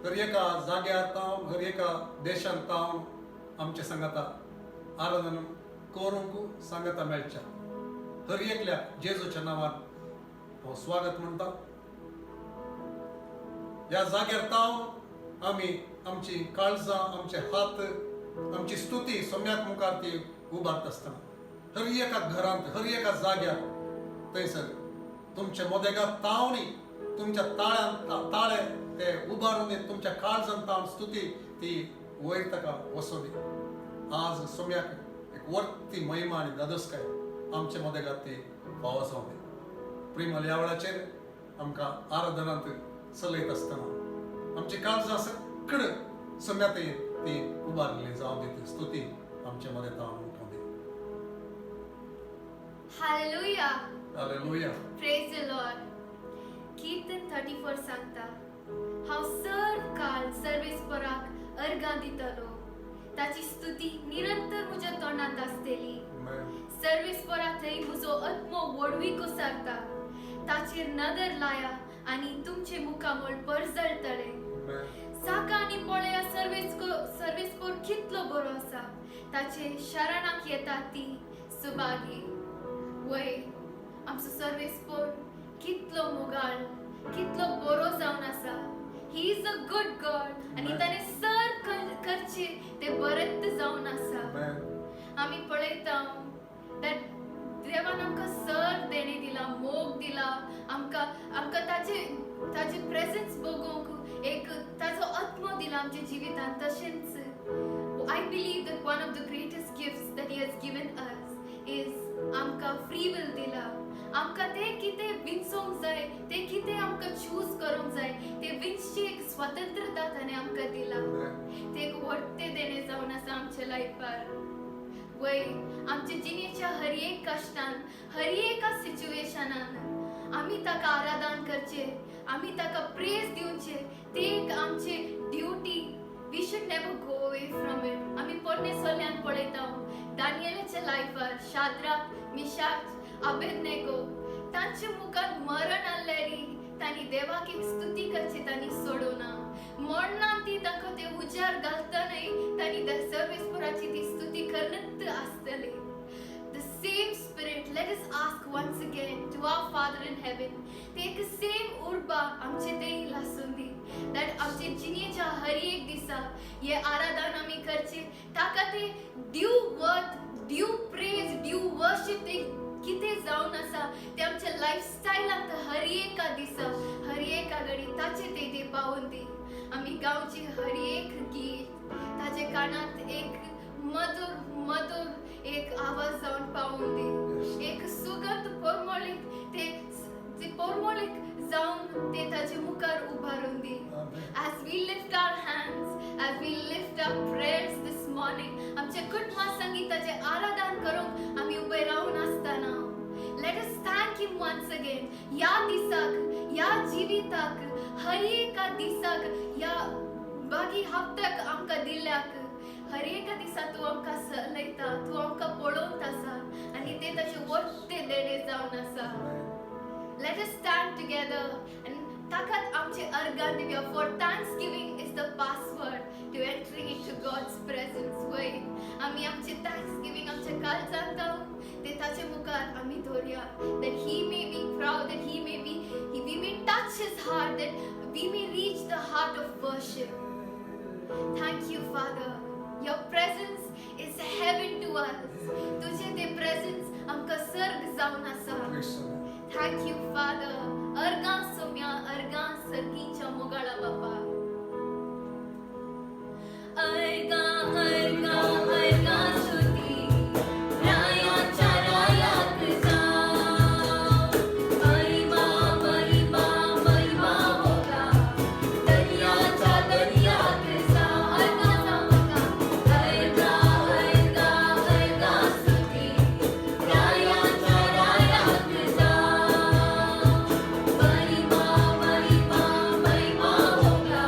हर एका जाग्यार तावन हर एका देशांत तावन आमचे सांगाता आराधन करूंक सांगाता मेळच्या हर एकल्या जेजूच्या नांवान हांव स्वागत म्हणटा. ह्या जाग्यार तावन आमी आमची काळजां आमचे हात आमची स्तुती सोम्याक मुखार ती उबारत आसतना हर एका घरांत हर एका जाग्यार थंयसर तुमच्या मोदेगांत तावनी तुमच्या ताळ्यान ताळे ते उबारून तुमच्या काळजांत तावन स्तुती ती वयर ताका वसो दी. आज सोम्याक एक वर्ती महिमा आनी दादोसकाय आमच्या मोदेगांत ती फावो जावं दी. प्रिमल ह्या वेळाचेर आमकां आराधनांत चलयत आसतना आमची काळजां सकड सोम्या ती उबारली जावं दी. ती स्तुती आमच्या मदें तावन उठोवं दी. Hallelujah. Hallelujah. Praise the Lord. Kirtan 34 सांगता हांव सर्व काळ सर्वेस्पराक अर्गां दितलो. ताची स्तुती निरंतर म्हज्या तोंडांत आसतली. सर्वेस्परा थंय म्हजो आत्मो वडवीक उसारता. ताचेर नदर लाया आनी तुमचे मुखामोल परजळटले. साका आनी पळया सर्वेस्पर कितलो बरो आसा. ताचे शरणाक येता ती सुभागी. वय आमचो सर्वेस्पर कितलो मोगाळ कितलो बरो जावन आसा. He is a good God आनी ताणे सर करचे ते बरेत जावन आसा. आमी पळयता दॅट देवान आमकां सर देणे दिला मोग दिला. आमकां ताचे प्रेझेन्स बघूंक एक ताचो आत्मो दिला आमच्या जिवितांत. तशेंच I believe that one of the greatest gifts that he has given us is आमकां फ्री विल दिला. आमकां ते कितें विंचोंक जाय ते कितें आमकां चूज करूंक जाय ते विंचची एक स्वतंत्रता ताणें आमकां दिला. ते एक व्हडते देणे जावन आसा आमच्या लायफार. वय आमच्या जिणेच्या हर एक कश्टान हर एका सिच्युएशनान आमी ताका आराधन करचे आमी ताका प्रेज दिवचे. ते एक आमचे duty. We should never go away from it. आमी पोरणे सोल्यान पळयता दानियेलाच्या लायफार शाद्राक मिशाक अबेदनेगो तांचे मुखार मरण आसलेली तांणी देवाक एक स्तुती करची तांणी सोडोना. मरणान ती ताका ते उजार घालतनय तांणी सर्वेस्पराची ती स्तुती करनत आसतली. The same spirit, let us ask once again to our Father in heaven. ते एक सेम उर्बा आमचे देईल आसून दी. That आमचे जिणेच्या हर एक दिसा ये आराधन आमी करचे ताका ते due worth due praise due worship ते कितें जावन आसा ते आमच्या लायफस्टायलांत हर एका दिसा हर एका घडी ताचे ते पावून दी. आमी गांवची हर एक गीत ताचे कानांत एक मधुर मधुर एक आवाज जावन पावून दी. एक सुगंध पोरमोळीक ते पोरमोळीक जावन ते ताचे मुखार उबारून दी. As we lift our hands, as we lift our prayers this morning, आमच्या कुटुंबा संगीताचे आराधन करूंक आमी उबे रावन आसतना let us thank him once again. या दिसाक या जिविताक हर एका दिसाक या बागी हप्त्याक आमकां दिल्याक हर एका दिसा तू आमकां चलयता तू आमकां पळोवंत आसा आनी ते ताचे व्हडते देणे जावन आसा. Let us stand together and ताकाच आमचे अर्गां दिवया. For thanksgiving is the password to entering into God's presence. वय आमी आमचे thanksgiving आमच्या काळजांत ते ताचे मुखार आमी दवरया. That he may be proud, that we may touch his heart, that we may reach the heart of worship. Thank you, Father. Your presence is heaven to us. तुझे ते presence आमकां सर्ग जावन आसा. Thank you, Father. अर्गां सोम्या अर्गां सर्गीच्या मोगाळा बापा. अर्गां अर्गां अर्गां स्तुती रायाच्या रायाक जाव. महिमा महिमा महिमा मोगा दर्याच्या दर्याक जाव. अर्गां जाव म्हाका अर्गां अर्गां अर्गां स्तुती रायाच्या रायाक जाव. महिमा महिमा महिमा Moga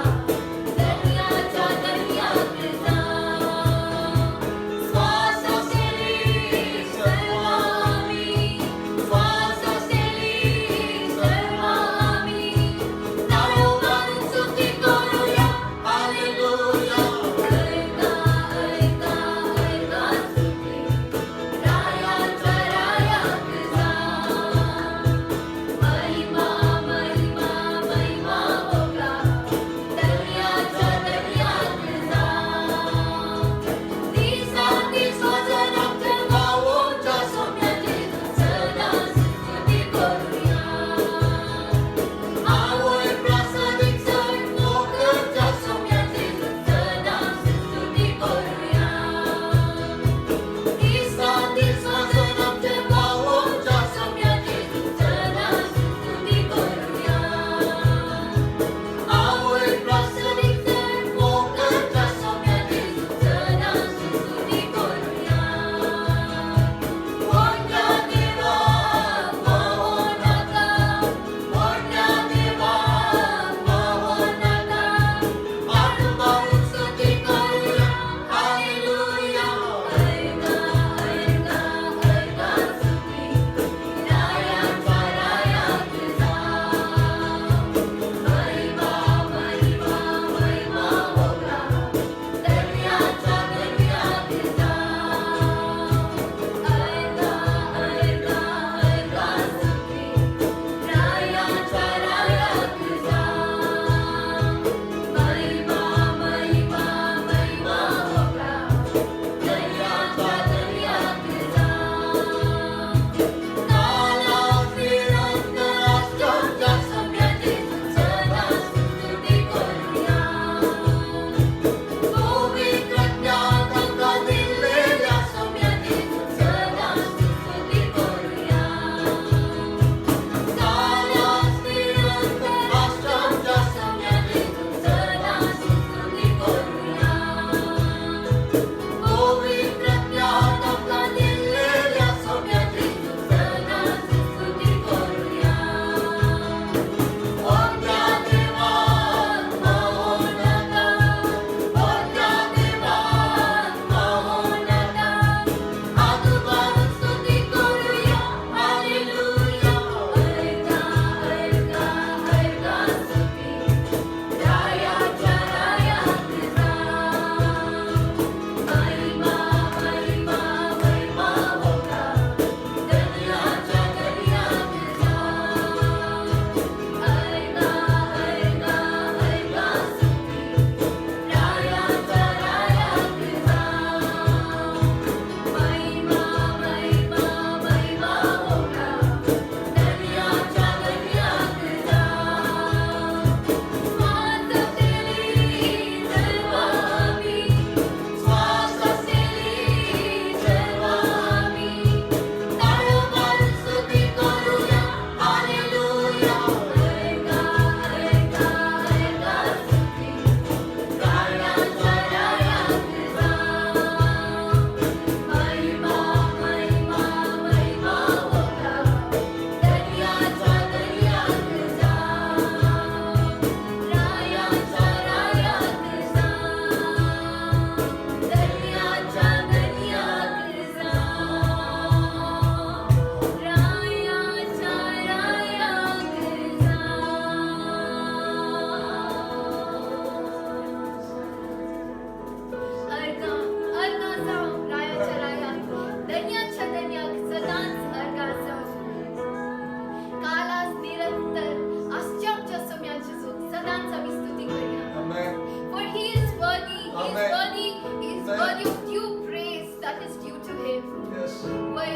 worthy of due praise that is due to him. Yes. वय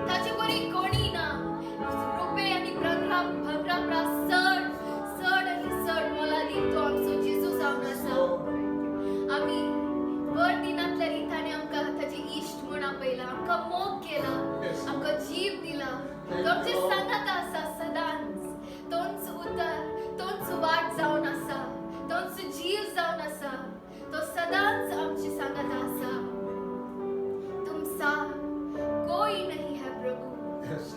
ताचे बरी कोणी ना रुपये आणि भंगरा सड मला दितो आमचो जेजू जावन आसा. आमी वर दिनातल्या रिताने आमकां ताचे इश्ट म्हूण आपयला, आमकां मोग केला, Yes. आमकां जीव दिला. तो आमचे सांगात आसा सदांच. तोच उतर, तोच वाट जावन आसा, तोच जीव जावन आसा. तो सदांच आमची सांगात आसा. तुमचा कोई नहीं है प्रभु. Yes.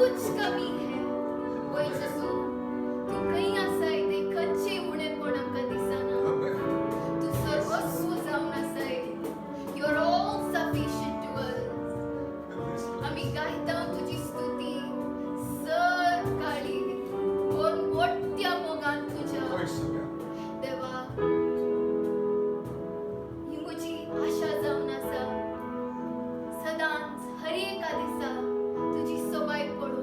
कुछ कमी है ओय जसू तू खंय आसाय ते खंयचे उणेपण आमकां दिसना तू सर्वस्व जावन आसाय you are all sufficient to us आमी गायता तुजी स्तुती सर काळी कोण मोठ्या मोगान तुज्या होय सगळ्या देवा ही म्हजी आशा जावन आसा सदांच हर एका दिसा तुजी सवाय पडून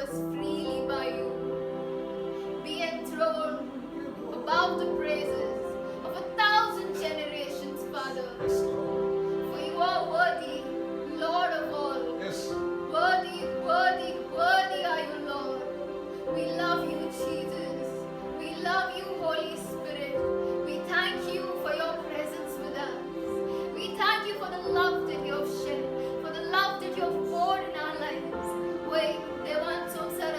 us freely by you. Be enthroned above the praises of 1,000 generations, Father. Yes, Lord. For you are worthy, Lord of all. Yes. Worthy, worthy, worthy are you, Lord. We love you, Jesus. We love you, Holy Spirit. We thank you for your presence with us. We thank you for the love that you have shed, for the love that you have poured in our lives. Wait, Devan Somsara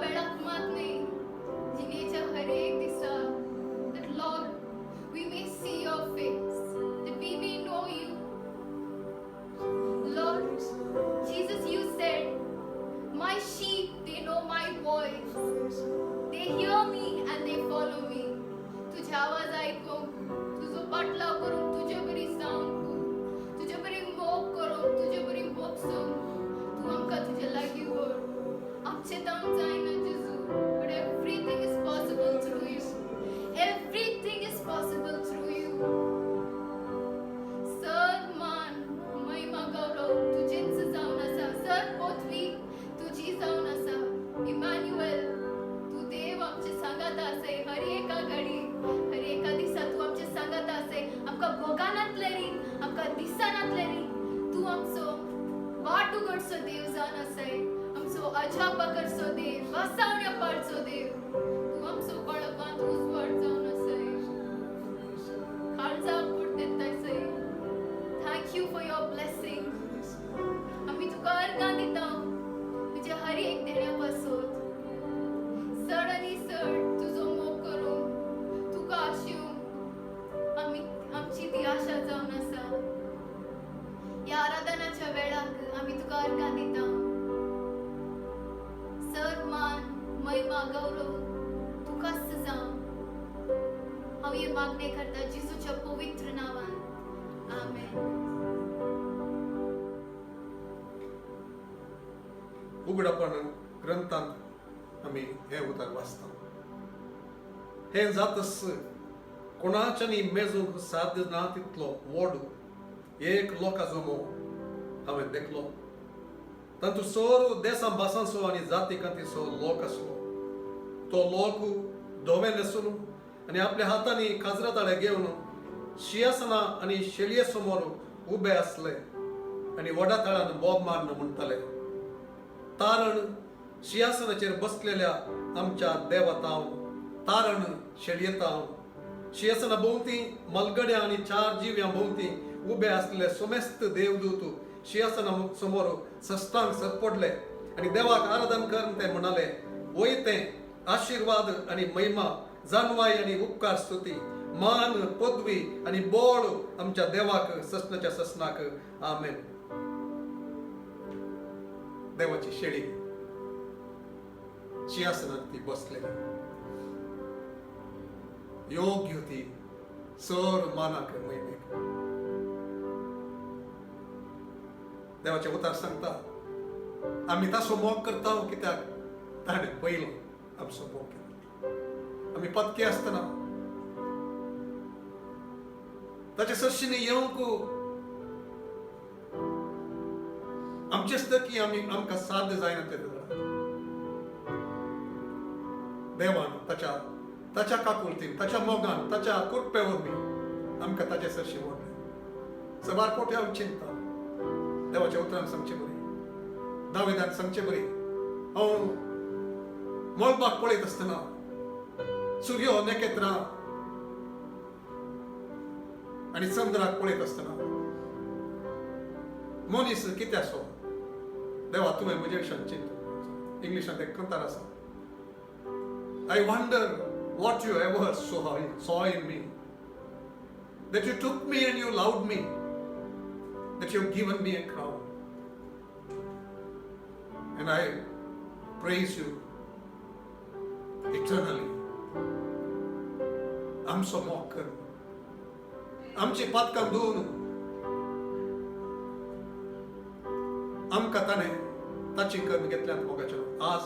वेळाक मागणे जिणेच्या हर एक दिसा that Lord we may see your face, that we may know you. Lord Jesus, you said my sheep they know my voice, they hear me and they follow me. तुझा आवाज ऐकून तुझो पाठलाव करून तुझ्या बरी जाऊन तुझ्या बरी मोग करून तुझ्या बरी बोगसून तू आमकां तुझ्या लागीं व्हर. आमचें जावन जायना जेजू, but everything is possible through you. Everything is possible through you. Sir मान महिमा गौरव तुझेच जावन आसा, सर पृथ्वी तुझी जावन आसा. इमॅन्युएल तू देव आमचे सांगात आसे हर एका घडी हर एका दिसा तू आमचे सांगात आसे. आमकां भोगानातले री आमकां दिसानातले री तू आमचो वाट उगडचो देव जावन आसाय. आमचो अजापा करचो देव, वासावण्या पाडचो देव. तू आमचो कळपांत उजवाड जावन आसाय, काळजाक पुट देतायसय. Thank you for your blessing. आमी तुका अर्गां दिता तुज्या हर एक देण्या पासून. चड आनी चड तुजो मोग करून तुका आशेवून आमची ती आशा जावन आसा. या आराधनाच्या वेळाक आमी तुका अर्गां दिता. सर मान महिमा गौरव तुकाच जावं. हांव हे मागणे करता जेजूच्या पवित्र नांवान. आमेन. उगडपण ग्रंथांत आमी हे उतर वाचता. हे जातस कोणाच्यानी मेजूंक साध्य ना तितलो व्हड एक लोकाचो मोग हांवें देखलो. तातूंत सोर देसां भासांचो आनी जाती कांतीचो लोक आसलो. तो लोक धोवे न्हेसून आनी आपल्या हातांनी काजराताळे घेवन शिंयासनां आनी शेळये समोर उबे आसले आनी वडाताळान बोब मारन म्हणटाले, तारण शिंयासनाचेर बसलेल्या आमच्या देवतांव, तारण शेळयेतांव. शिंयासना भोंवती मलगड्या आनी चार जिव्यां भोंवती उबे आसलेले सोमेस्त देवदूत शिंयासना समोर सस्तांक सरपडले आनी देवाक आराधन करून ते म्हणाले, वयते आशीर्वाद आनी महिमा, जानवाई आनी उपकार स्तुती, मान पदवी आनी बोळ आमच्या देवाक ससनाच्या ससनाक. आमेन. देवाची शेळी सिंहासनात ती बसलेली, योग्य ती सर मानाक महिमेक. देवाचे उतार सांगता आम्ही तासो मोग करता कित्याक ताणें पयलो आमचो मोग केलो. आमी पत्के आसतना ताचे सरशीने येवंक आमचेच तकी आमकां साध्य जायना ते देवान ताच्या काकुळतीन, ताच्या मोगान, ताच्या कृपे वरवीं आमकां ताचे सरशी व्हरले. सवार कोठे हांव चिंता देवाच्या उतरान सांगचे बरी, दाविदान सांगचे बरी, हांव मोलबाग पळयत आसतना सूर्य नखेत्रां आनी चंद्राक पळयत आसतना मनीस कितें आसो देवा तुवें म्हजे विशयान चिंता. इंग्लिशांत एक कंतार आसा, I wonder what you ever saw in me, that you took me and you loved me, that you have given me a crown, and I praise you eternally. आमचो मोग कर, आमची पातकां धुवन आमकां ताणें ताची कर्म घेतल्यात मोगाच्या. आज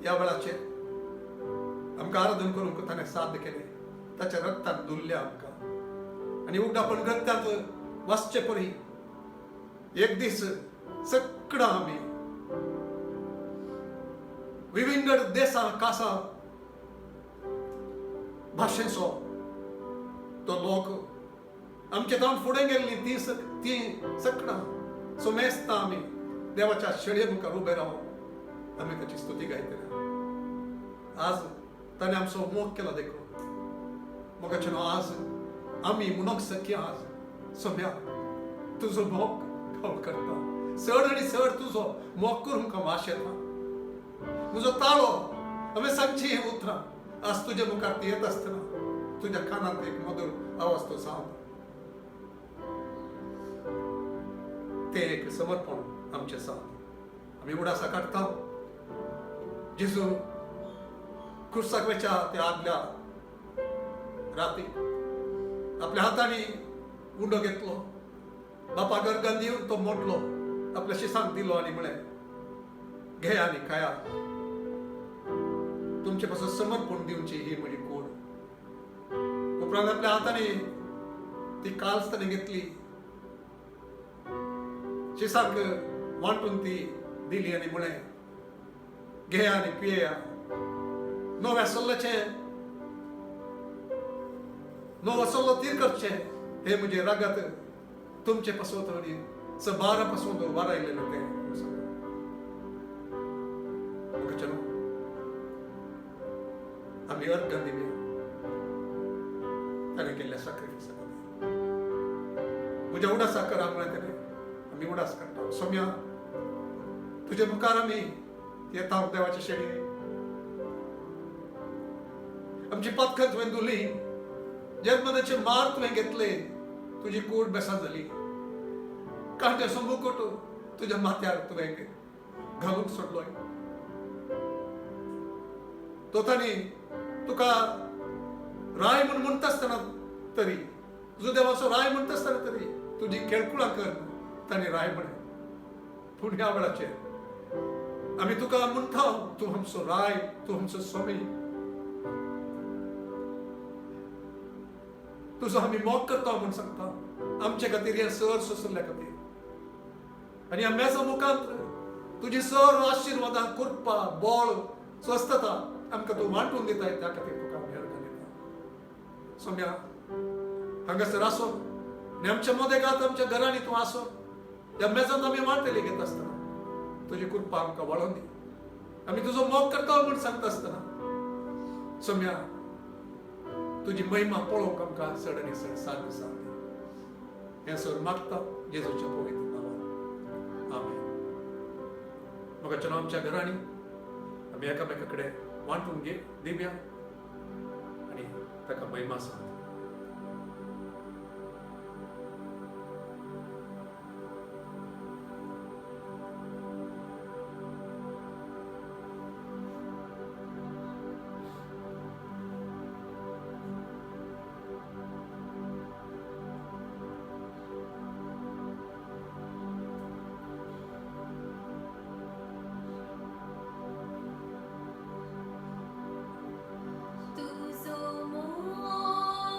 ह्या वेळाचेर आमकां आराधन करूंक ताणें साध्य केलें, ताच्या रक्तान धुल्ल्या आमकां. आनी उगडापण ग्रंथांत वाचचे परी एक दीस सगळां आमी विविंगड देसां कासां भाशेचो तो लोक आमचे जावन फुडें गेल्लीं ती सगळां सुमेस्तां आमी देवाच्या शेळये मुखार उबे रावन आमी ताची स्तुती गायतले. आज ताणें आमचो मोग केला देखून मोगाचें आज आमी म्हणूंक शक्य आज सोम्या तुजो मोग हांव करता. चड आनी चड तुजो मोग करूंक हांव आशेता. म्हजो ताळो आम्ही सांगची हे उतरा आज तुझ्या मुखात येत असताना तुझ्या कानात एक मधुर आवाज तो सांग ते एक समर्पण आमचे सांग आम्ही उडासा काढता जेजू क्रुसाकवेच्या त्या आदल्या रात्री आपल्या हाताने उंडो घेतलो बापा गरगन दिवन तो मोडलो आपल्या शिसांक दिलो आणि म्हणे घे आणि खाया तुमचे पासून समर्पण दिवची ही म्हजी कूड उपरांत आपल्या हाताने ती कालस्ताने घेतली शिसांक वांटून ती दिली आणि म्हणे घे आणि पिया नव्या सल्ल्याचे नवो सल्लो तीर करचे हे म्हणजे रगत तुमचे पासून आणि बारा पासून तो वारायलेलं ते चलो आम्ही अर्घन दिली त्याने केल्या सॅक्रिफाइस तुझ्या उडास कर त्याने आम्ही उडास करतो सौम्या तुझ्या मुखार आम्ही येता देवाच्या शेळी आमची पत्कन तुवें धुली जन्मदाचे मार तुवें घेतले तुझी कूड बेसा झाली कांट्याचो मुकुट तुझ्या माथ्यार तुवें घालून सोडलोय तो ताणी तुका राय म्हूण म्हणटा आसतना तरी तुजो देवाचो राय म्हणटा आसतना तरी तुजी खेळकुळां कर ताणी राय म्हणे पूण ह्या वेळाचेर आमी तुका म्हणटा तूं आमचो राय तूं आमचो स्वामी तुझो आमी मोग करता म्हूण सांगता आमचे खातीर हे सर सोसल्या खातीर आनी आम्याच्या मुखांत तुजी सर्व आशिर्वादां कृपा बळ स्वस्थता आमकां तूं वांटून दिताय त्या खातीर तुका आमी अर्घ दिता सौम्या हांगासर आसो आनी आमच्या मोदेगांत आमच्या घरांनी तूं आसो ह्या मेजांत आमी वांटेली घेत आसतना तुजी कृपा आमकां वळोवन दी आमी तुजो मोग करता म्हूण सांगता आसतना सौम्या तुजी महिमा पळोवंक आमकां चड आनी चड साथ दी हें सर मागता जेजूच्या पवित्र नांवान आमेन म्हाका चलो आमच्या घरांनी आमी एकामेका कडेन वांटून दिवया आनी ताका महिमा सांग तुझो मोग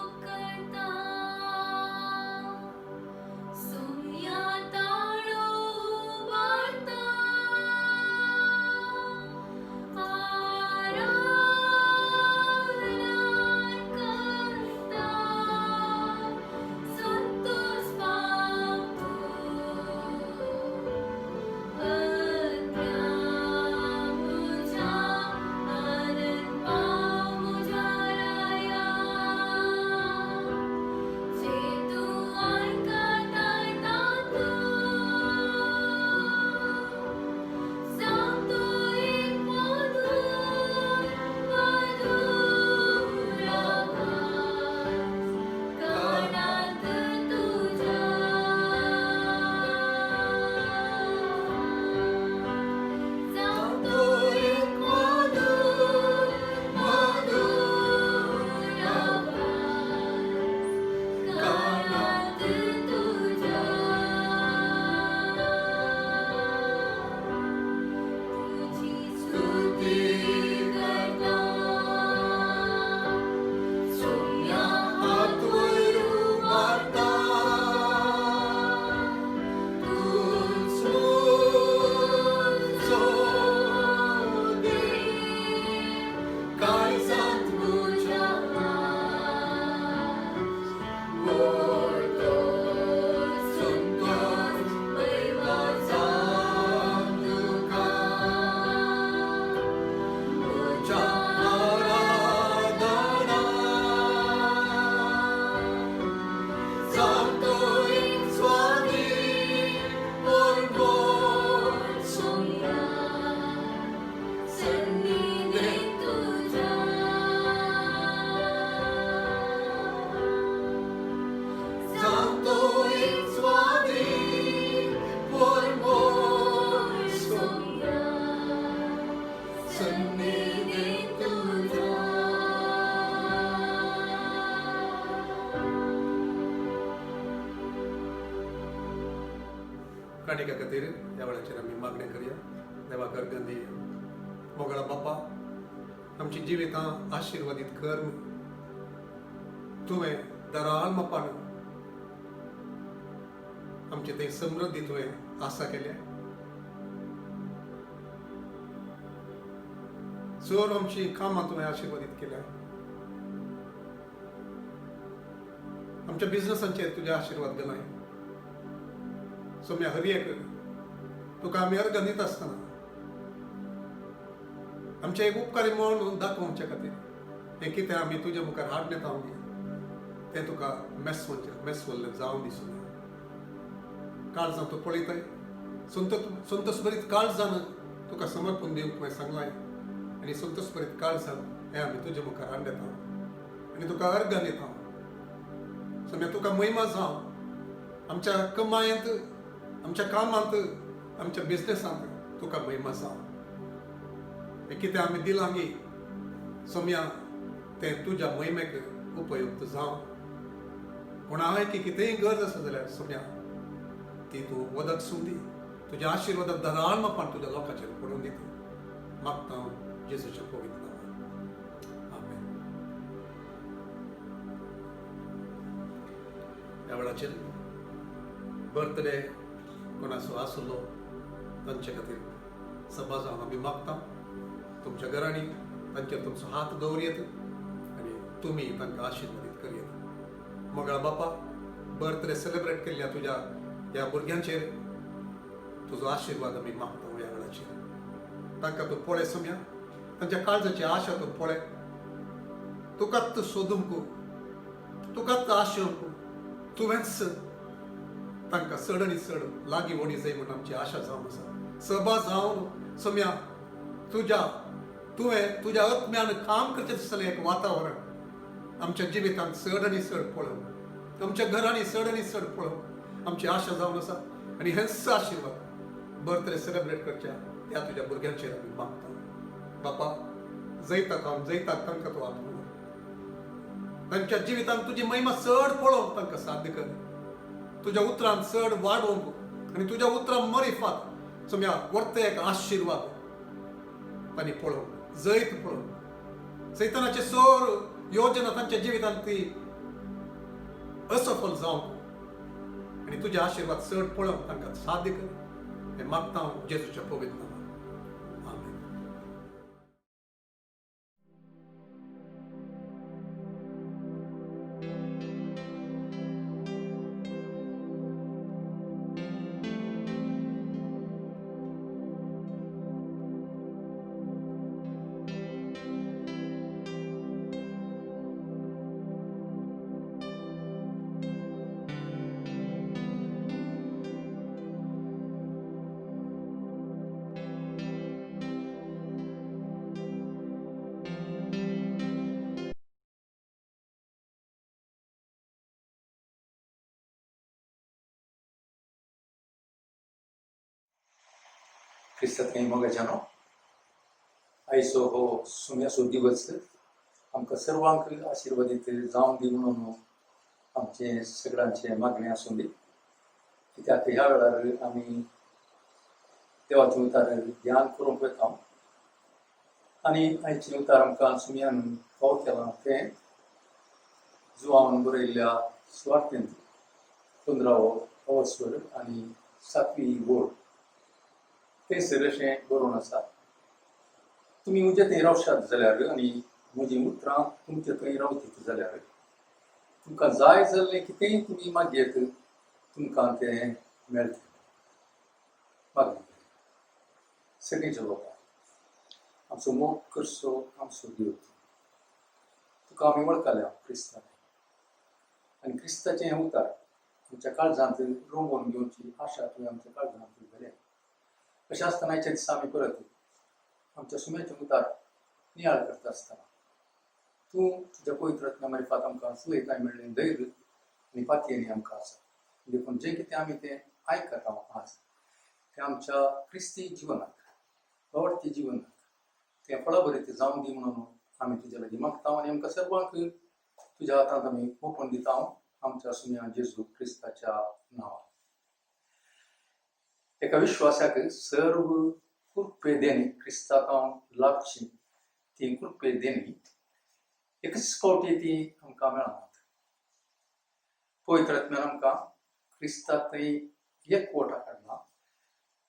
सन्निधी तुझ्या. काणिका खातीर ह्या वेळाचेर आमी मागणी करया. देवा गरगंदी मोगळा बापा, आमची जिवितां आशिर्वादीत कर. तुवें दराळमपण आमचे थंय समृद्धी तुवें आसा केल्या. चड आमची कामां तुवें आशिर्वादीत केल्या. आमच्या बिझनसांचेर तुजे आशिर्वाद घालाय. सोम्या हर एक तुका आमी अर्घ दित आसतना आमचे एक उपकारी म्हणून दाखोवचे खातीर हें कितें आमी तुजे मुखार हाडून येता तें तुका मेस्वल्लें जावन दिसूं. काळजां तूं पळयताय. संतोश भरीत काळजान तुका समर्पण दिवंक तुवें सांगलाय. आनी संतोश भरीत काळजान हें आमी तुजे मुखार हाडून येता आनी तुका अर्घ दिता. सोम्या तुका महिमा जावं. आमच्या कमायेंत, आमच्या कामांत, आमच्या बिझनेसांत तुका महिमा जावं. हें कितें आमी दिलां गे सोम्या तें तुज्या महिमेक उपयुक्त जावं. पूण हांवें की कितेंय गरज आसा जाल्यार सोम्या ती तूं वदकसून दी. तुज्या आशिर्वादाक दराळमपण तुज्या लोकांचेर पडून दिता. मागता हांव जेजूच्या पवित्र नांवान. आमेन. ह्या वेळाचेर बर्थडे कोणाचो आसलो तांचे खातीर सभा जावन आमी मागता. तुमच्या घरांनी तांचेर तुमचो हात दवरयेत आनी तुमी तांकां आशिर्वादीत करयेत. मोगळा बापा, बर्थडे सेलिब्रेट केल्ल्या तुज्या ह्या भुरग्यांचेर तुजो आशिर्वाद आमी मागता. ह्या वेळाचेर तांकां तूं पळय सोम्या. तांच्या काळजाची आशा तूं पळय. तुकाच सोदूंक, तुकाच आशोवंक, तुवेंच तांकां चड आनी चड लागीं वडी जाय म्हणून आमची आशा जावन आसा. सभा जावन सोम्या तुवें तुज्या आत्म्यान काम करचें दिसतलें एक वातावरण आमच्या जिवितांत चड आनी चड पळोवंक, आमच्या घरांनी चड आनी चड पळोवंक आमची आशा जावन आसा. आनी हेच आशिर्वाद बर्थडे सेलिब्रेट करच्या ह्या तुज्या भुरग्यांचेर आमी मागता. बापा, जैताक हांव जैताक तांकां तूं आपलो. तांच्या जिवितांत तुजी महिमा चड पळोवंक तांकां साध्य कर. तुज्या उतरांत चड वाडोवंक आनी तुज्या उतरां मरिफात सोम्या वर्ते एक आशिर्वाद तांणी पळोवंक, जैत पळोवंक. सैतानाचे सोर योजना तांच्या जिवितांत ती असफल जावंक आनी तुजे आशिर्वाद चड पळोवंक तांकां साध्य कर. हें मागता हांव जेजूच्या पवित्र नांवान. आमेन. क्रिस्तांत मोगाच्यानो आयचो हो सुम्याचो दिवस आमकां सर्वांक आशिर्वादीत जावन दी म्हणून आमचे सगळ्यांचे मागणी आसूं दी. कित्याक ह्या वेळार आमी देवाचे उतार ध्यान करूंक वता आनी आयचे उतार आमकां सुम्यान फावो केला तें जुआन बरयल्ल्या सुवार्थेंत 15वो अवस्वर आनी 7वी ओळ थंयसर अशें बरोवन आसा. तुमी म्हजे थंय रावशात जाल्यार आनी म्हजी उतरां तुमचे थंय रावतीत जाल्यार तुमकां जाय जाल्लें कितेंय तुमी मागयेत तुमकां तें मेळटलें. मागणी सगळींच्या लोकांक आमचो मोग करचो आमचो देव. तुका आमी वळखल्या क्रिस्तांत आनी क्रिस्ताचें हें उतार आमच्या काळजांत रोंबोवन घेवची आशा तुवें आमच्या काळजांत घाल्या. अशें आसतनाच्या दिसा आमी परत आमच्या सुम्याचें उतार नियाळ करता आसतना तूं तुज्या पवित्र आत्म्या मार्फत आमकां सुलयताय मेळ्ळें धैर्य आनी पातयेनी आमकां आसा. देखून जें कितें आमी तें आयकता आज तें आमच्या क्रिस्ती जिवनाक, आवडते जिवनाक ते फळां बरी जावन दी म्हणून आमी तुजे लागीं मागता आनी आमकां सर्वांक तुज्या हातांत आमी ओपून दिता आमच्या सुन्या जेजू क्रिस्ताच्या नांवान. एका विश्वासाक सर्व कृपे देणी क्रिस्ताक लागची ती कृपे देणी एकच फावटी ती आमकां मेळनात. पवित्र आत्म्यान आमकां क्रिस्तात एक पोटा काडला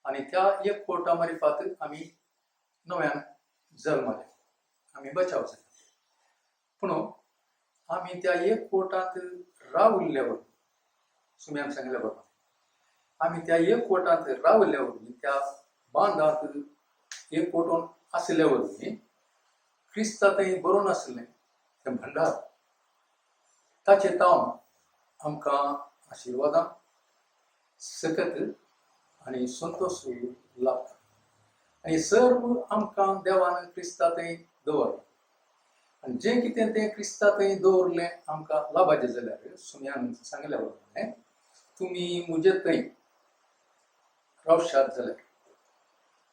आनी त्या एक पोटा मार्फत आमी नव्यान जल्मले, आमी बचाव जाले. पूण आमी त्या एक पोटांत रावल्ल्या वरवीं सुम्यान सांगल्या बरोबर आमी त्या एक पोटांत रावल्ल्या वरवीं त्या बांदांत एक पोटून आसल्या वरवीं क्रिस्तात बरोवन आसलें तें भंडार ताचे तावन आमकां आशिर्वादां सकत आनी संतोष लाभता. आनी सर्व आमकां देवान क्रिस्तात दवरलें आनी जें कितें तें क्रिस्तात दवरलें आमकां लाभाचें जाल्यार सुम्यान सांगल्या प्रमाणे तुमी म्हजे थंय रावशात जाल्यार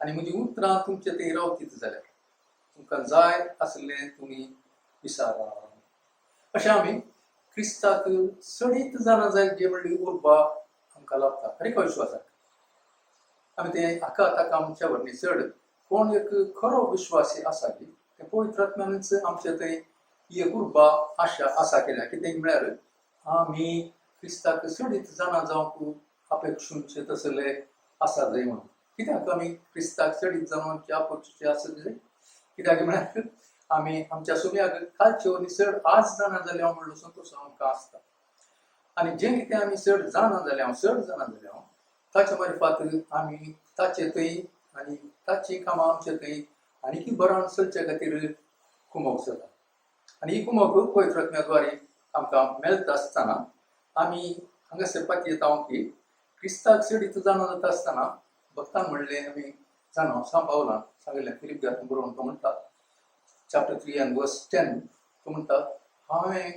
आनी म्हजी उतरां तुमचे थंय रावतीत जाल्यार तुमकां जाय आसलें तुमी विचारा. अशें आमी क्रिस्ताक सडीत जाणा जाय जें म्हणली उर्बा आमकां लाभता. खरें विश्वासाक आमी तें हाका ताका आमच्या वरवीं चड कोण एक खरो विश्वासी आसा की ते पवित्र आत्म्यानच आमचे थंय एक उर्बा आशा आसा केल्या. कितें म्हळ्यार आमी क्रिस्ताक सडीत जाणा जावंक अपेक्षुंचे तसले आसा जाय म्हणून. कित्याक आमी क्रिस्ताक सडीत जावंचे अपेक्षुचे आसा जाय कित्याक म्हळ्यार आमी आमच्या सुम्याक कालचे वरवीं चड आज जाणा जाल्या म्हणलो संतोश आमकां आसता. आनी जें कितें आमी चड जाणा जाल्या ताचे मार्फत आमी ताचे थंय आनी ताची कामां आमचे थंय आनीक बरोवन चलचे खातीर कुमक जाता. आनी ही कुमक पवित्र आत्म्याद्वारे आमकां मेळटा आसतना आमी हांगासर पाती येता की क्रिस्ताक सडीत जाणा जाता आसतना भक्तान म्हणलें आमी जाणा सांग पावलां सांगलें फिलिपियांत बरोवन तो म्हणटा chapter 3 and verse 10 तो म्हणटा हांवें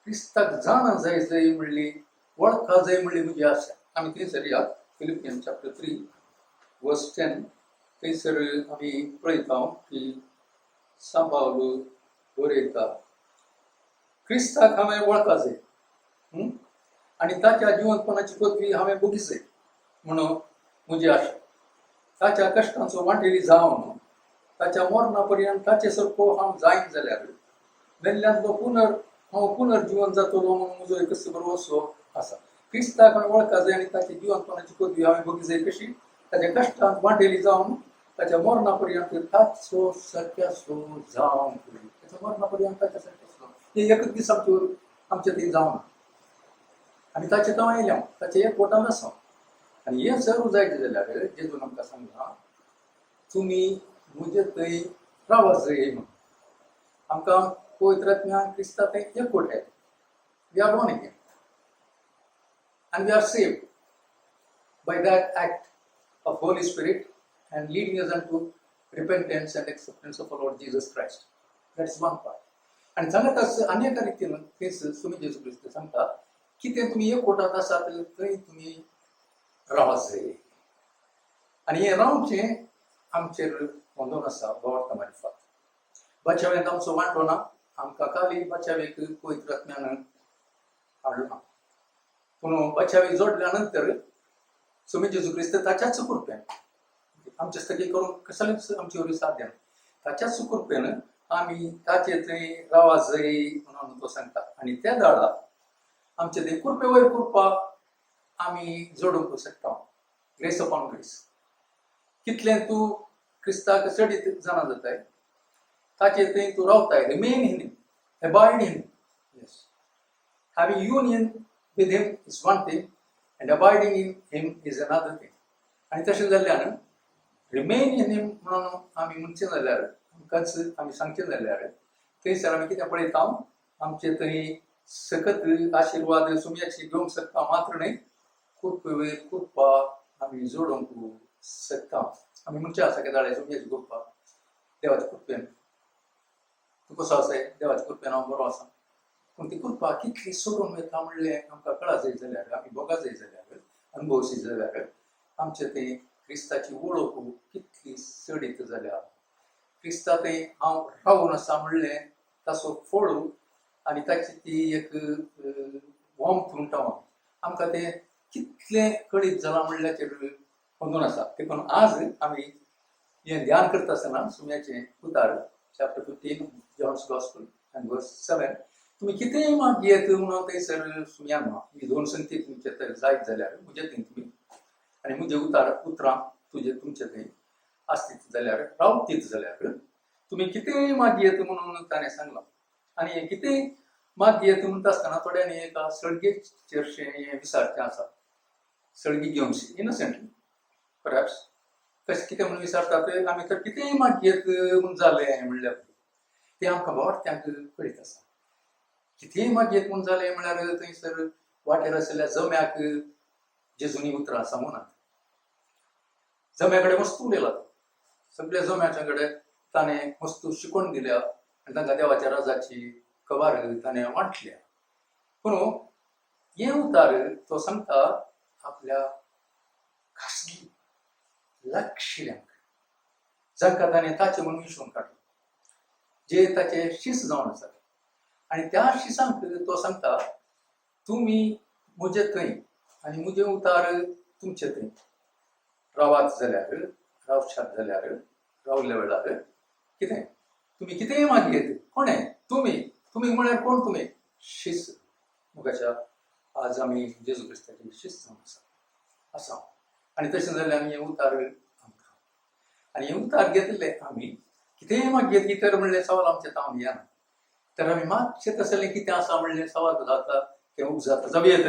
क्रिस्ताक जाणा जाय जाय म्हणली वळखा जाय म्हणली म्हजी आशा. आमी थंयसर या फिलिपियन chapter 3 verse 10 थंयसर आमी पळयता की सांग पावलो बरयता क्रिस्ताक हांवें वळखा जाय आनी ताच्या जिवंतपणाची पदवी हांवें भोगी जाय म्हणून म्हजी आशा. ताच्या कश्टांचो वांटेली जावन ताच्या मरणा पर्यंत ताचे सारको हांव जायन जाल्यार मेल्ल्यांतलो हांव पुनर्जीवन जातलो म्हणून म्हजो एक बरो असो आसा. क्रिस्ताक हांवें वळखा जाय आनी ताची जिवंतपणाची पदवी हांवें भोगी जाय कशी ताच्या कश्टांत वांटेली जावन ताच्या मरणा पर्यंत ताचो सारक्यासो जावंक ताच्या मरणा पर्यंत ताच्या सारक्यासो हे एकच दीस आमचे थंय जावना आनी ताचे तांव येयल्या ताचे एक पोटान आसा. आनी हें सर्व जायचें जाल्यार जेजून आमकां सांगलां तुमी म्हजे थंय रावात जाय म्हणून. आमकां पवित्र आत्म्यान क्रिस्ताक एक कोटे we are born again and we are saved by that act of Holy Spirit and leading us unto repentance and acceptance of our Lord Jesus Christ. That's one part. आणि सांगत असं अनेक रितीन तेच तुम्ही जेजू ख्रिस्त सांगता की ते तुम्ही एक कोटात आसात थंय तुम्ही रावात जाय आनी हे रावचे आमचेर बंदून आसा वार्ता मार्फत. बचावेक आमचो वांटो ना आमकां खाली बचावेक पवित्र आत्म्यान हाडलो ना पूण बचावेक जोडल्या नंतर सुमी जेजू ख्रिस्त ताच्याच कृपेन आमचे स्थगी करून कसलेच आमचे वरवीं साध्य ना ताच्याच कृपेन आमी ताचे थंय रावा जाय म्हणून तो सांगता. आनी त्या दाडा आमचे थंय कृपे वयर कृपा आमी जोडूंक शकता. Grace upon grace. कितलें तूं क्रिस्ताक सडीत जाणा जाताय ताचे थंय तूं रावताय. Remain in him, abide in him. Yes, having union with him is one thing and abiding in him is another thing. आणि तशें जाल्ल्यान रिमेन इन हिम म्हणून आमी म्हणचें जाल्यार आमकांच आमी सांगचें जाल्यार थंयसर आमी कितें पळयता आमचे थंय सकत आशिर्वाद सुमयाची घेवंक शकता मात्र न्हय खूब वेळ कृपा आमी जोडूंक शकता. आमी म्हणचे आसा की दाळे सुमयाची कृपा देवाच्या कृपेन तूं कसो आसाय देवाच्या कृपेन हांव बरो आसा पूण ती कृपा कितली सोडून वयता म्हणलें आमकां कळा जाय जाल्यार आमी भोगा जाय जाल्यार अनुभवशी जाल्यार आमचे थंय क्रिस्ताची वळख कितली सडीत जाल्या. क्रिस्ता थंय हांव रावून आसा म्हणलें ताचो फोळू आनी ताची ती एक वॉम्थ म्हणटा हांव आमकां तें कितलें कळीत जालां म्हणल्याचेर खंदून आसा. देखून आज आमी हें ध्यान करता आसतना सुम्याचें उतार चॅप्टर 15 जॉन्स गॉस्पल आनी वर्स 7 तुमी कितेंय मागयेत म्हणून थंयसर सुम्यान म्हणा ही 2 संगती तुमचे थंय जायत जाल्यार म्हजे थंय तुमी आनी म्हजे उतरां तुमचे थंय आसतीत जाल्यार रावतीत जाल्यार तुमी कितेंय मागयेत म्हणून ताणें सांगलां. आनी हें कितेंय मागयेत म्हणटा आसतना थोड्यांनी एका सळगेचेरशें हें विचारचें आसा. सळगी घेवनशी इनोसेंटली परहॅप्स कशें कितें म्हणून विचारतात आमी तर कितेंय मागयेत म्हूण जालें म्हणल्यार तें आमकां वाट्यांक कळीत आसा. कितेंय मागयेत म्हूण जालें म्हळ्यार थंयसर वाटेर आशिल्ल्या जम्याक जेजुनी उतरां सांगूनात. जम्या कडेन वस्तू उलयलात. सगळ्या जम्याच्या कडेन ताणें वस्तू शिकोवन दिल्या आनी तांकां देवाच्या राजाची खबर ताणें वांटल्या. पूण हें उतार तो सांगता आपल्या खासगी लागशिल्यांक जांकां ताणें ताचे म्हणून विसरून काडलो जे ताचे शिस जावन आसात. आनी त्या शिसांक तो सांगता तुमी म्हजे थंय आनी म्हजे उतार तुमचे थंय रावात जाल्यार रावशात जाल्यार रावल्या वेळार कितें तुमी कितेंय मागयेत कोणें तुमी म्हळ्यार कोण तुमी शिस मुखाच्या आज आमी जेजू क्रिस्ताची शिस जावन आसा आनी तशें जाल्यार आमी हें उतार आमकां आनी हें उतार घेतले आमी कितेंय मागयेत इतर म्हणलें सवाल आमचें तावन येना तर आमी मातशें तसलें कितें आसा म्हणलें सवाल जाता तें उपजाता जावयेत.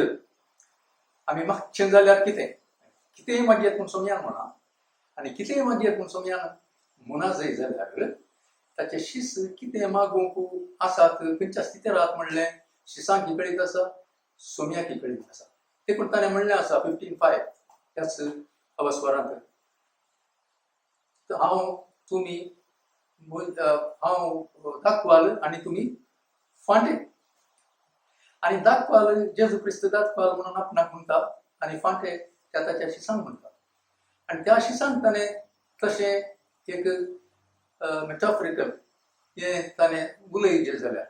आमी मागचें जाल्यार कितेंय मागयेत म्हूण सोमयान म्हणा आनी कितेंय मागयेत म्हूण सोमयान म्हणा जाय जाल्यार ताचे शिस कितें मागूंक आसात खंयच्या स्थितीर आहात म्हणलें शिसांक कळीत आसा सोम्याक कळीत आसा. देखून ताणें म्हणलें आसा 15:5 त्याच अवस्वरांत हांव दाखवाल आनी तुमी फांटे आनी दाखवाल जेजू क्रिस्त दाखवाल म्हणून आपणाक म्हणटा आनी फांटे त्या ताच्या शिसांक म्हणटा. आनी त्या शिसांक ताणें तशें एक मेटाफरिकल हें ताणें उलयजें जाल्यार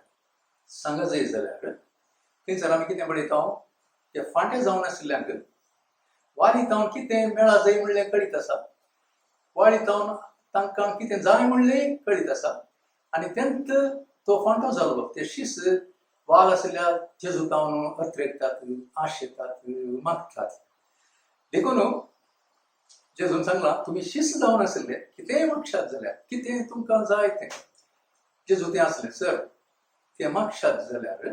सांग जाय जाल्यार थंयसर आमी कितें पळयता ते फांटे जावन आशिल्ल्यांक वाळीतावन कितें मेळा जाय म्हणलें कळीत आसा. वाळीतावन तांकां कितें जाय म्हणलें कळीत आसा आनी तेंत तो फांटो जाल्लो ते शीस वाल आशिल्ल्या जेजूतावन अत्रेकतात आशेतात मागतात. देखून जेजून सांगलां तुमी शीस जावन आशिल्ले कितेंय मागशात जाल्यार कितें तुमकां जाय तें जेजू तें आसलें सर तें मागशात जाल्यार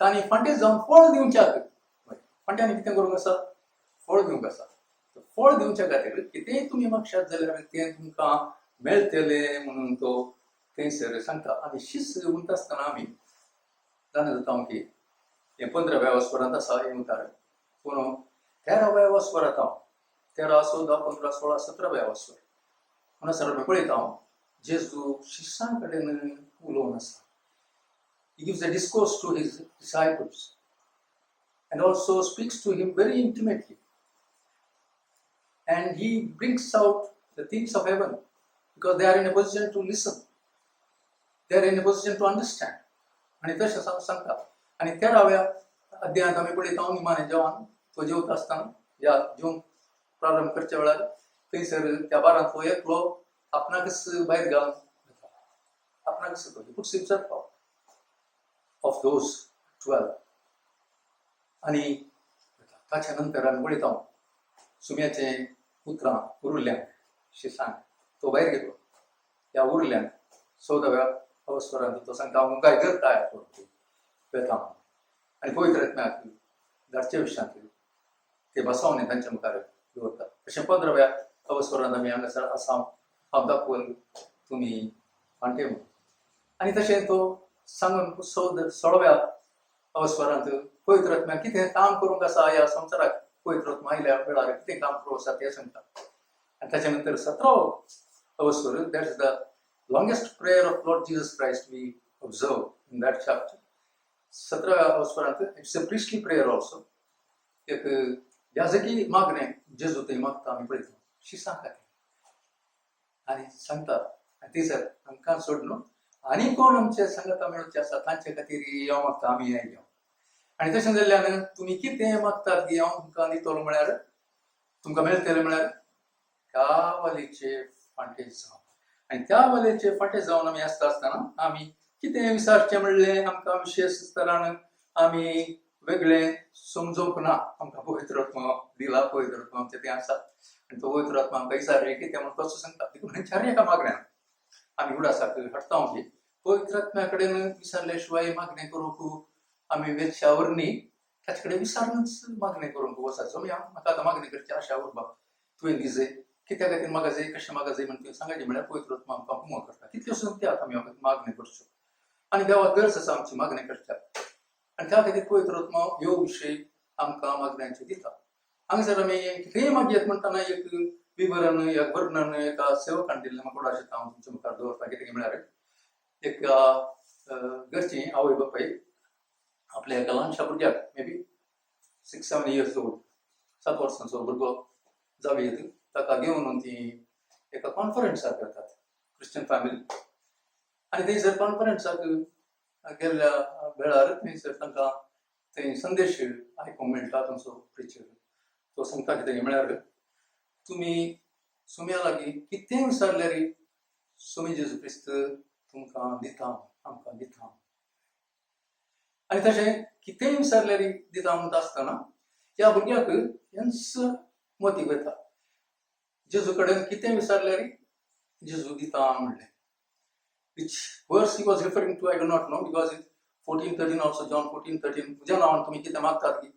तांणी फांटे जावन फळ दिवच्याक फांट्यांनी कितें करूंक आसा फळ दिवंक आसा. फळ दिवच्या खातीर कितेंय तुमी मागशात जाल्यार तें तुमकां मेळटलें म्हणून तो थंयसर सांगता. आनी शीस म्हणटा आसतना आमी जाणा जाता की हें 15व्या वस्वरांत आसा हें उतार पूण 13व्या वस्वरांत हांव 13, 14, 15, 16, 17व्या वस्वर म्हणसर आमी पळयता जेजू शिसां कडेन उलोवन आसा. He gives a discourse to his disciples and also speaks to him very intimately. And he brings out the things of heaven because they are in a position to listen. They are in a position to understand. आणि तशें सांगता. आनी 13व्या अध्यायांत आमी पळयता निमाणें जेवण तो जेवता आसतना या जेवंक प्रारंभ करच्या वेळार थंयसर त्या बारांत तो एकलो आपणाकच भायर घालून आपणाकच तो पुट्स हिमसेल्फ ऑफ दोज 12 आनी ताच्या नंतर आमी पळयता सुम्याचें उतरां उरिल्ल्यांक शिसांक तो भायर गेलो. ह्या उरिल्ल्यांक 14व्या अवस्वरांत तो सांगता हांव मुखार करता वेता आनी पवित्र आत्म्याक धाडचे विशयांत ते बसोवन तांच्या मुखार दवरता. तशें 15व्या अवस्वरांत आमी हांगासर आसा हांव दाखोवन तुमी फांटे म्हणून आनी तशें तो सांगून 16व्या अवस्वरांत पवित्र आत्म्याक कितें काम करूंक आसा ह्या संवसाराक पवित्र आत्मा आयल्या वेळार कितें काम करूं आसा तें सांगता. आनी ताच्या नंतर 17वो अवस्वर that is the longest prayer of Lord Jesus Christ we observe in that chapter. 17व्या अवस्वरांत it's a priestly prayer also. एक याजकी मागणें जेजू थंय मागता आमी पळयता शिसां खातीर आनी सांगता आनी थंयसर आमकां सोड न्हू आनी कोण आमचे संगता मेळचे आसा तांचे खातीर यो मागता आमी हें घेवं आनी तशें जाल्ल्यान तुमी कितें मागतात की हांव तुमकां दितलो म्हळ्यार तुमकां मेळटलें म्हळ्यार त्या वालीचे फांटे जावं आनी त्या वालीचे फांटे जावन आमी आसतना आमी कितें विचारचें म्हणलें आमकां विशेश तरान आमी वेगळें समजूंक ना आमकां पवित्र आत्मा दिला पवित्र आत्मा आमचें तें आसा आनी तो पवित्र आत्मा आमकां विचारलें कितें म्हणून तसो सांगता देखून चार एका मागण्या आमी उडासाक हाडटा की पवित्र आत्म्या कडेन विचारले शिवाय मागणें करूंक आमी वेदशा न्ही ताचे कडेन विचारूनच मागणें करूंक वचाचो म्हाका आतां मागणी करची आशा उरपा तुवें दिजय कित्या खातीर म्हाका जाय कशें म्हाका जाय म्हणून तुवें सांगायचें म्हळ्यार पवित्र आत्मा आमकां हुमो करता कितल्यो संगत्यात आमी मागणी करच्यो आनी देवाक गरज आसा आमची मागणी करच्याक आनी त्या खातीर पवित्र आत्मा ह्यो विशय आमकां मागण्यांचे दिता हांगासर आमी कितेंय मागयत म्हणटना एक विवरण एक वर्णन एका सेवकान दिल्लें म्हाका उडाशें हांव तुमच्या मुखार दवरता कितें म्हळ्यार एक घरची आवय बापाय आपल्या एका ल्हानशा भुरग्याक मे बी 6-7 years old 7 वर्सांचो भुरगो जावेत ताका घेवन ती एका कॉन्फरन्साक येतात क्रिश्चन फॅमिली आनी थंयसर कॉन्फरन्साक गेल्ल्या वेळार थंयसर तांकां थंय संदेश आयकूंक मेळटा तांचो प्रिचर तो सांगता कितें म्हळ्यार तुमी सुम्या लागीं कितें विचारल्यार सुमी जेजू क्रिस्त तुमकां दिता आमकां दिता आनी तशें कितेंय विचारल्यार दिता म्हणटा आसतना ह्या भुरग्याक हेंच मोतीव येता जेजू कडेन कितें विचारल्यार जेजू दिता म्हणलें which verse he was referring to I do not know because it 14:13 also John 14:13 तुज्या नांवान तुमी कितें मागतात की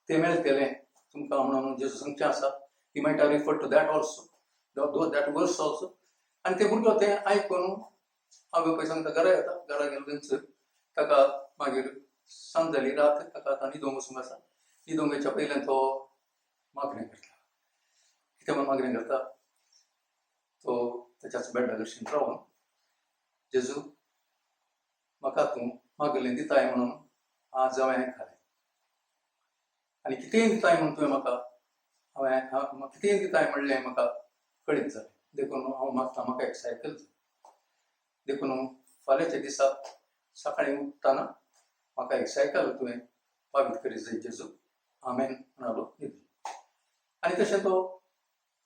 तें मेळटलें तुमकां म्हणून जेजू सांगचें आसा he might have referred to that also that verse also आनी ते भुरगो तें आयकून हांव पळय सांगता घरा येता घरा गेलो थंयसर ताका मागीर सांज जाली रात ताका आतां न्हिदोंग वचूंक आसा न्हिदोंग येच्या पयल्यान तो मागणें करता कितें म्हणून मागणें करता तो ताच्याच बेड्डा कडच्यान रावन जेजू म्हाका तूं मागलें दिताय म्हणून आज हांवें खालें आनी कितेंय दिताय म्हणून तुवें म्हाका हांवें कितेंय दिताय म्हणलें म्हाका कळीत जालें देखून हांव मागता म्हाका एक सायकल देखून फाल्यांच्या दिसा सकाळीं उठ्ठाना म्हाका एक सायकल तुवें पावीत करीत जाय जेजू आमेन म्हणालो न्हिदलो आनी तशें तो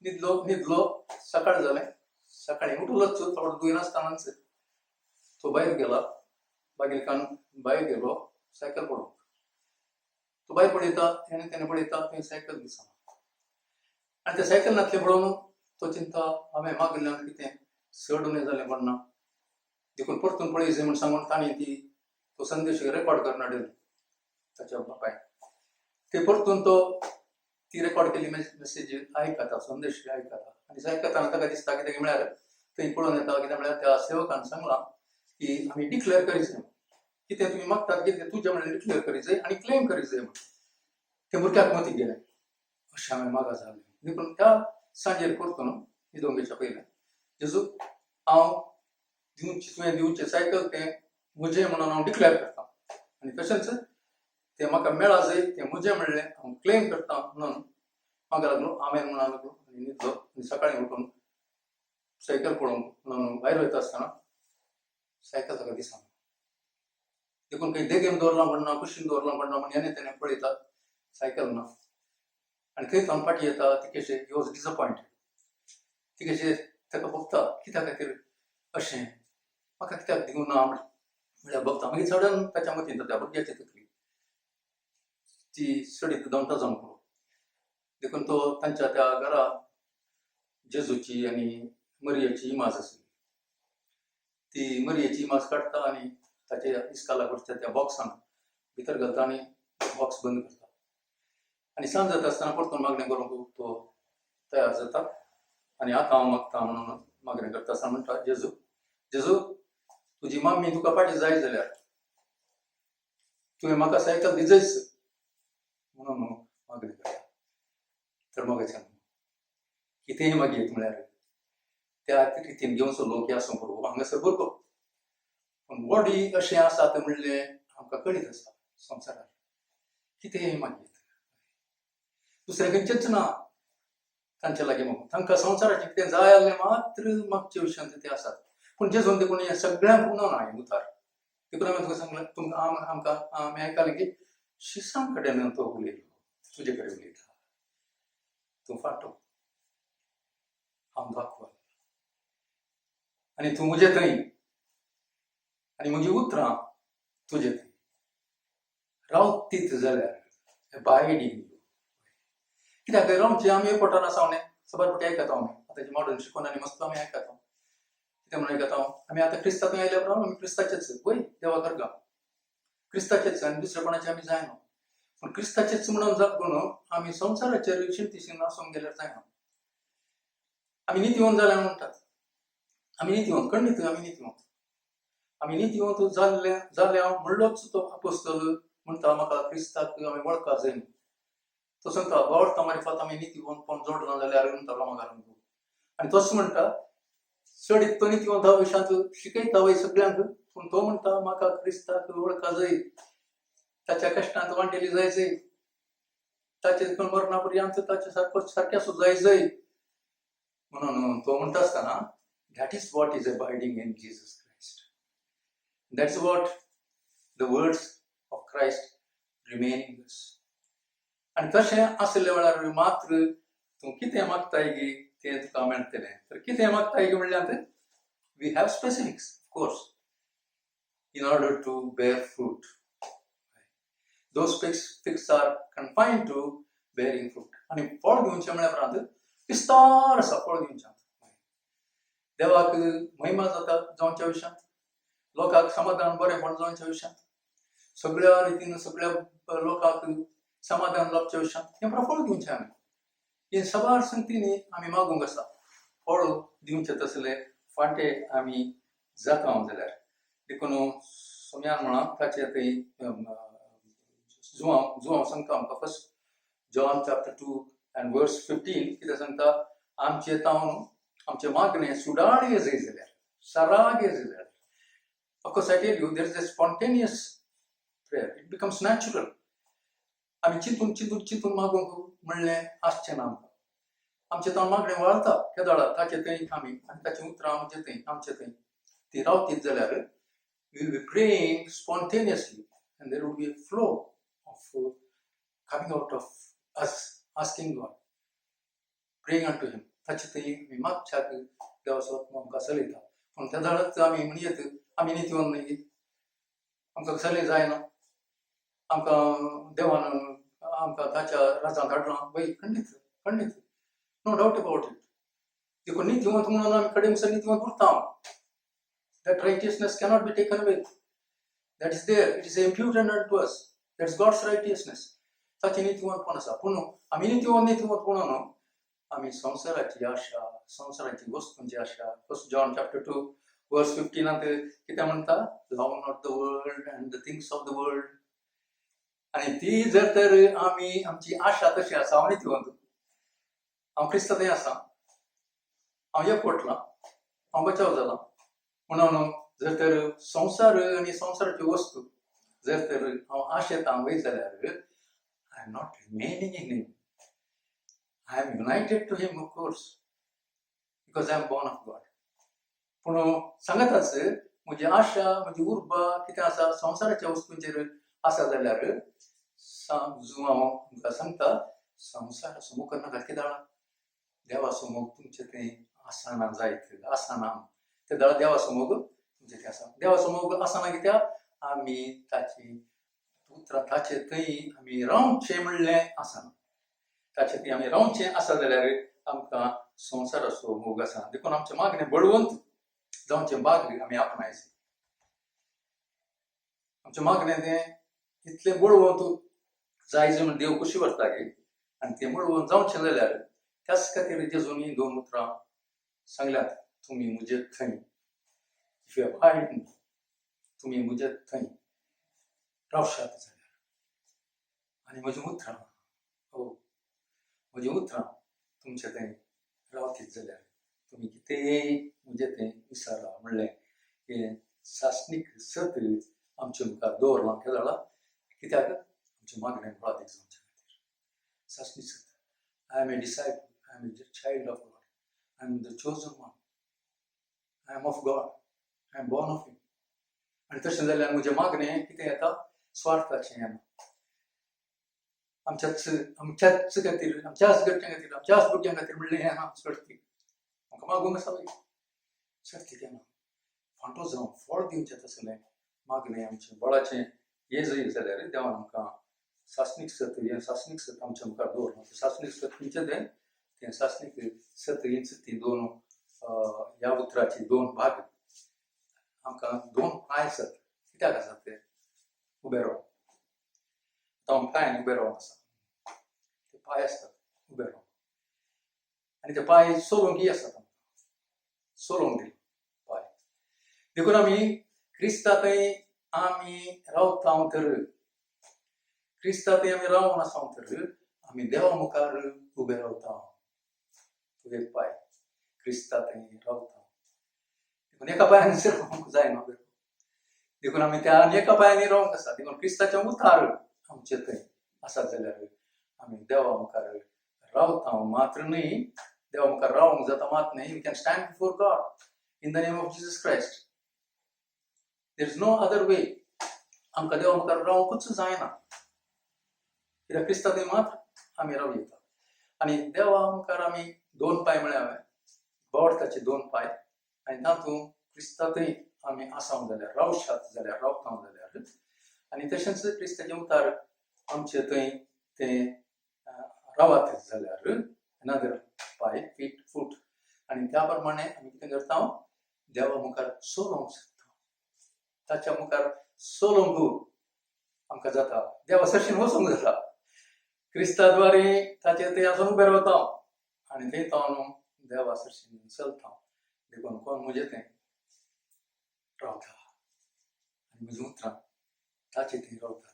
न्हिदलो सकाळ जालें सकाळीं उठलोच थोडो दुयनासतनाच तो भायर गेला बागिलकान भायर गेलो सायकल पळोवंक तो भायर पळयता तेणें पळयता थंय सायकल दिसना आनी त्या सायकलांतलें पळोवन तो चिंता हांवें मागयल्यान कितें चड उणें जालें म्हणना देखून परतून पळय जाय म्हूण सांगून तांणी तो संदेश रेकॉर्ड करून हाडलो ताच्या बापाय ते परतून तो ती रेकॉर्ड केली मेसेज आयकता संदेश आयकता आनी आयकताना ताका दिसता कितें म्हळ्यार थंय पळोवन येता कितें म्हळ्यार त्या सेवकान सांगलां की आमी डिक्लेअर करीत जाय कितें तुमी मागतात कितें तुजें म्हणलें डिक्लेअर करीत जाय आनी क्लेम करीत जाय म्हणून ते भुरग्याक मती गेलें अशें हांवें मागा जालें देखून त्या सांजेर परतून न्हिदोंगेच्या पयलें जेजू हांव तुवें दिवचें सायकल तें म्हजें म्हणून हांव डिक्लेअर करता आनी तशेंच तें म्हाका मेळा जाय तें म्हजें म्हणलें हांव क्लेम करता म्हणून म्हाका लागलो हांवें म्हणून लागलो आनी न्हिदलो आनी सकाळीं उठून सायकल पळोवंक म्हणून भायर वयता आसतना सायकल ताका दिसना देखून खंय देगेन दवरला म्हणना कुशीन दवरला म्हणना म्हण हें तेणें पळयता सायकल ना आनी थंय थांवन फाटीं येता ती कशें ही वॉज डिसअपॉयंटेड ती कशें ताका बघता कित्या खातीर अशें म्हाका कित्याक दिवं ना म्हळ्यार बघता मागीर सडन ताच्या मतीन त्या भुरग्याची तकली ती सडीत दंता जावन पळोवन देखून तो तांच्या त्या घरा जेजूची आनी मरियेची इमाज आसली ती मरियेची इमाज काडटा आनी ताच्या इस्काला कडच्या त्या बॉक्सान भितर घालता आनी बॉक्स बंद करता आनी सांज जाता आसतना परतून मागणें करूंक तो तयार जाता आनी आतां हांव मागता म्हणून मागणें करता आसतना म्हणटा जेजू जेजू तुजी मम्मी तुका पाटी जाय जाल्यार तुवें म्हाका सायकल दिजयच म्हणून मागणी करता तर मोगाच्यान कितेंय मागयत म्हळ्यार त्या रितीन घेवचो लोक आसूं पुरो हांगासर भुरगो पूण बॉडी अशें आसा तें म्हणलें आमकां कळीत आसा संवसारांत कितेंय मागयत दुसरें खंयचेंच ना तांचे लागीं तांकां संवसाराचें कितें जाय आसलें मात्र मागचे विशयांत ते आसात पूण जेजून देखून हे सगळ्यांक उणो ना हे उतार देखून हांवें तुका सांगलें तुमकां आमकां आमी आयकलां की शिसां कडेन तो उलयलो तुजे कडेन उलयता तूं फाटो हांव दाखोवल आनी तूं म्हजे थंय आनी म्हजी उतरां तुजे थंय रावतीत जाल्यार बायडींग कित्याक रावचें आमी एकवटान आसावणे सबारपटी आयकता आमी आतांची मॉडर्न शिकून आनी मस्त आमी आयकता कितें म्हणून आयकता आमी आतां क्रिस्तांतूय आयल्या उपरांत आमी क्रिस्ताचेच वय देवा करगा क्रिस्ताचेच आनी दुसरे कोणाचे आमी जायना पूण क्रिस्ताचेच म्हणून जापून आमी संवसाराचेर शिंतीशीन आसूंक गेल्यार जायना आमी नितीवंत जाल्यार म्हणटात आमी नितीवंत खंडीत आमी नितीवंत जाल्या म्हणलोच तो अपोस्तल म्हणटा म्हाका क्रिस्ताक आमी वळखा जाय तो सांगता वावरता मारिफात आमी नितीवंतपण जोडना जाल्यार म्हणटा रोमाकारांक आनी तोच म्हणटा चड तो नितीवंत आयुश्यांत शिकयता वय सगळ्यांक पूण तो म्हणटा म्हाका क्रिस्ताक वळखा जाय ताच्या कश्टांत वांटेली जायचंय ताचे मरणा पर्यंत ताचे सारक्याचो जायचंय म्हणून तो म्हणटा आसतना that is what is abiding in Jesus Christ that's what the words of Christ remain in us आनी तशें आसले वेळार मात्र तूं कितें मागताय गी तें तुका मेळटलें तर कितें मागताय गी म्हणल्यार we have specifics of course in order to bear fruit those specifics are confined to bearing fruit आणि फळ घेवचें म्हळ्या उपरांत विस्तार आसा फळ घेवचें देवाक महिमा जाता जावच्या विशयांत लोकांक समाधान बरेंपण जावच्या विशयांत सगळ्या रितीन सगळ्या लोकांक समाधान लाभच्या विशयांत हें फळ घेवचें आमी हे सबार संगतींनी आमी मागूंक आसा फळ दिवचें तसले फाटे आमी जाता जाल्यार देखून सोम्यान म्हणा ताचे थंय जुवांव सांगता आमकां first John chapter 2 and verse 15 कितें सांगता आमचे तावन आमचे मागणे सुडाळे जाय जाल्यार सरागे जाय जाल्यार of course I tell you there is a spontaneous prayer it becomes natural आमी चिंतून चिंतून चिंतून मागूंक म्हणलें आसचें ना आमकां आमचे तावन मागणें वाळटा केदाळा ताचे थंय आमी आनी ताची उतरां आमचे थंय आमचे थंय ती रावतीत जाल्यार we will be praying spontaneously and there will be a flow of coming out of us asking God, praying unto Him. ताचे थंय आमी मागच्याक देवाचो आत्मो आमकां चलयता पूण त्या दाळांत आमी म्हणयत आमी नितीवंत न्ही आमकां चलय जायना आमकां देवान आमकां ताच्या राजांत धाडलां वय खंडीत खंडीत नो डावट अबाउट इट देखून नितीवंत म्हणून आमी कडेन नितीवंत उरता that righteousness cannot be taken away. That is there. It is imputed unto us. That's God's righteousness. ताची नितीवंतपण आसा पूण आमी नितीवंत म्हणून आमी संवसाराची आशा संवसाराची वस्तूंची आशा फर्स्ट जॉन चॅप्टर 2 वर्स 15 कितें म्हणटा love not the world and the things of the world आनी ती जर तर आमी आमची आशा तशी आसा हांव नितीवंत हांव क्रिस्तांतय आसा हांव एकवटलां हांव बचाव जालां म्हणून जर तर संवसार आनी संवसाराच्यो वस्तू जर तर हांव आशेंत वय जाल्यार I am not remaining in him I am united to him of course because I am born of God पूण सांगताच म्हजी आशा म्हजी उर्बा कितें आसा संवसाराच्या वस्तूंचेर आसा जाल्यार हांव आमकां सांगता संवसार समूग करनाका कित्याक देवा समूग तुमचे थंय आसना जायत आसना ते दाळ देवा समूग तुमचे थंय आसा देवा समूग आसना कित्याक आमी ताची उतरां ताचे थंय आमी रावचें म्हणलें आसना ताचे थंय आमी रावचें आसा जाल्यार आमकां संवसाराचो मोग आसा देखून आमचें मागणें बळवंत जावचें बाग आमी आपणायचें आमचें मागणें तें इतलें बळवंत जायचें म्हण देव कशी व्हरता गे आनी तें बळवंत जावचें जाल्यार त्याच खातीर जेजून दोन उतरां सांगल्यात तुमी म्हजे थंय इफ यू अबायड इन मी तुमी म्हजे थंय रावशात जाल्यार आनी म्हजीं उतरां म्हजीं उतरां तुमचे थंय रावतीत जाल्यार तुमी कितेंय म्हजे थंय विचारा म्हणलें हें सासणीक सत आमचे मुखार दवरलां केदाळा कित्याक आमचें मागणें फळादीक जावचें खातीर सासणी सत I am a disciple I am a child of God I am the chosen one. I am of God. I am born of him. आनी तशें जाल्यार म्हजें मागणें कितें येता? स्वार्थाचें येना. आमच्याच खातीर, आमच्याच घरच्यां खातीर, आमच्याच भुरग्यां खातीर म्हणलें येना. सर्तीक म्हाका मागूंक आसा पळय, सर्तीक येना. फांटो जावन फळ दिवचें तसलें मागणें आमचें बळाचें हें जर जाल्यार देवान आमकां सासणीक सत आमच्या मुखार दवरना. सासणीक सत खंयचें तें सासणीक सत इंच ती दोन ह्या उतराचे दोन भाग आमकां दोन पांय आसात. कित्याक आसात ते? उबे रावन. तो पांयान उबे रावन आसा. ते पांय आसतात उबे रावन. आनी ते पांय सोलोंकय आसतात आमकां. सोलोंक दिले पांय. देखून आमी क्रिस्तांतय आमी रावता तर, क्रिस्तांतय आमी रावन आसा तर आमी देवा मुखार उबे रावता. तुगे पांय क्रिस्तांतय रावता. देखून एका पांयान रावंक जायना. देखून आमी त्या एका पांयांनी रावंक आसा. देखून क्रिस्ताच्या उतार आमचे थंय आसात जाल्यार आमी देवा मुखार रावता मात्र न्ही. देवा मुखार रावंक जाता मात न्ही. We can stand before God in the name of Jesus Christ. There is no other way. आमकां देवा मुखार रावंकूच जायना. कित्याक क्रिस्तांतय मात्र आमी रावूं येता. आनी देवा मुखार आमी दोन पांय म्हळ्यार बावडताचे दोन पांय. आनी तातूंत क्रिस्तांतय आमी आसांव जाल्यार रावशात जाल्यार रावता जाल्यार आनी तशेंच क्रिस्ताचें उतार आमचे थंय तें रावात जाल्यार अनदर पांय फीट फूट. आनी त्या प्रमाणे आमी कितें करता? देवा मुखार सोलोंक शकता. ताच्या मुखार सोलोंक आमकां जाता. देवा सरशीन वचूंक जाता. क्रिस्ताद्वारे ताचे थंय आसून उबे रावता आनी थंय तावन देवा सरशीन चलता. देखून कोण म्हजें तें रावता आनी म्हजीं उतरां ताचे थंय रावतात.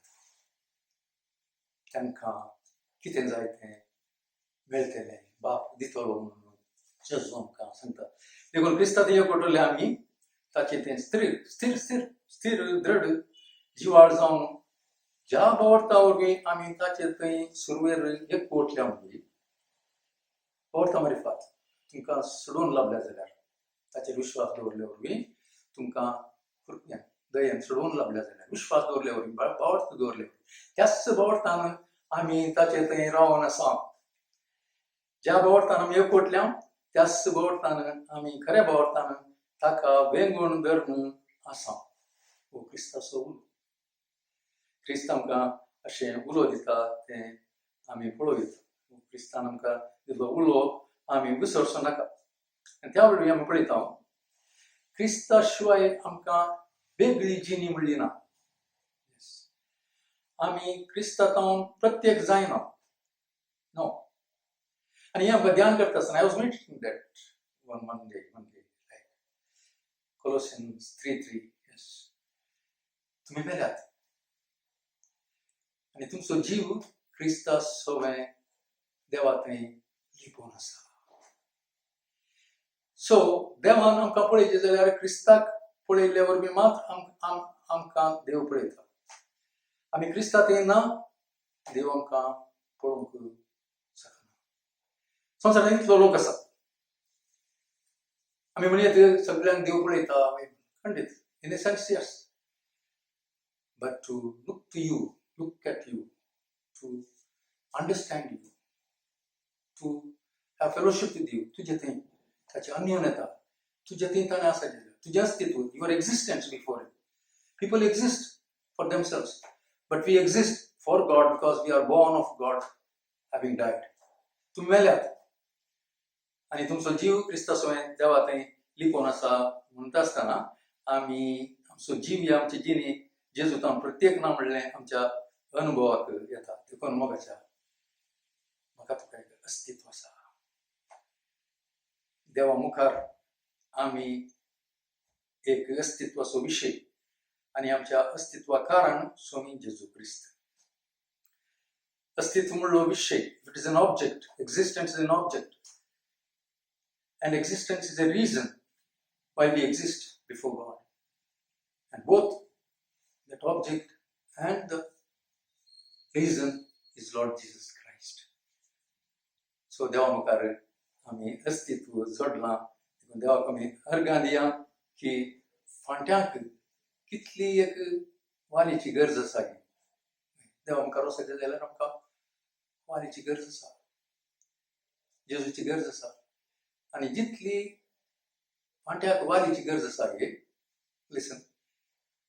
तांकां कितें जाय तें मेळटलें. बाप दितलो म्हणून जेजू आमकां सांगता. देखून क्रिस्तांत एकवटले आमी ताचे तें स्थिर दृढ जिवाळ जावन ज्या बावडता वरवीं आमी ताचे थंय सुरवेर एकवटल्या म्हणजे बावडता मारिफात तुमकां सोडून लाभल्या जाल्यार ताचेर विश्वास दवरले वरवीं तुमकां कृत्यान दयेन सोडून लाभल्या जाल्यार विश्वास दवरले वरवीं बावडता दवरले त्याच बावडतान आमी ताचे थंय रावन आसा. ज्या बावडतान आमी एकवटल्या त्याच बावडतान आमी खऱ्या बावडतान ताका वेंगून धरून आसा. हो क्रिस्ताचो उलो. क्रिस्त आमकां अशें उलो दिता तें आमी पळयता. क्रिस्तान आमकां दिलो उलो आमी विसरचो नाका. आनी त्या वरवीं आमी पळयता क्रिस्ता शिवाय आमकां वेगळी जिणी म्हणली ना. आमी क्रिस्तांत प्रत्येक जायना नो. आनी हें आमकां ध्यान करता आसतना I was meditating that one Monday like Colossians 3:3. yes. तुमी मेल्यात आनी तुमचो जीव क्रिस्ता सोबे देवा थंय लिपोवन आसा. सो देवान आमकां पळयचें जाल्यार क्रिस्ताक पळयल्ले वरवीं मात्र आमकां देव पळयता. आमी क्रिस्तांत ना देव आमकां पळोवंक शकना. संवसारांत इतलो लोक आसा आमी म्हणयत सगळ्यांक देव पळयता खंडीत in a sense yes. But to look to you, look at you, to understand you, to have fellowship with you. तुझे थंय ताची अन्योन्यता तुझे थंय ताणें आसा तुजें अस्तित्व, your existence before him. People exist for themselves, but we exist for God because we are born of God having died. तुमी मेल्यात आनी तुमचो जीव क्रिस्ता सोबें देवा थंय लिपोवन आसा म्हणटा आसतना आमी आमचो जीव ही आमची जिणी जेजूतान प्रत्येक ना म्हणलें आमच्या अनुभवाक येता. देखून म्हाका तुका एक अस्तित्व आसा. देवा मुखार आमी एक अस्तित्वाचो विशय आनी आमच्या अस्तित्वा कारण स्वामी जेजू क्रिस्त. अस्तित्व म्हणलो विशय. It is an object. Existence is an object and existence is a reason why we exist before God, and both that object and the reason is Lord Jesus Christ. So देवा मुखार आमी अस्तित्व जोडलां. देवाक आमी अर्गां दिया की फांट्यांक कितली एक वालीची गरज आसा गे देव आमकां रोस दिता जाल्यार आमकां वालीची गरज आसा जेजूची गरज आसा आनी जितली फांट्याक वालीची गरज आसा गे लिसन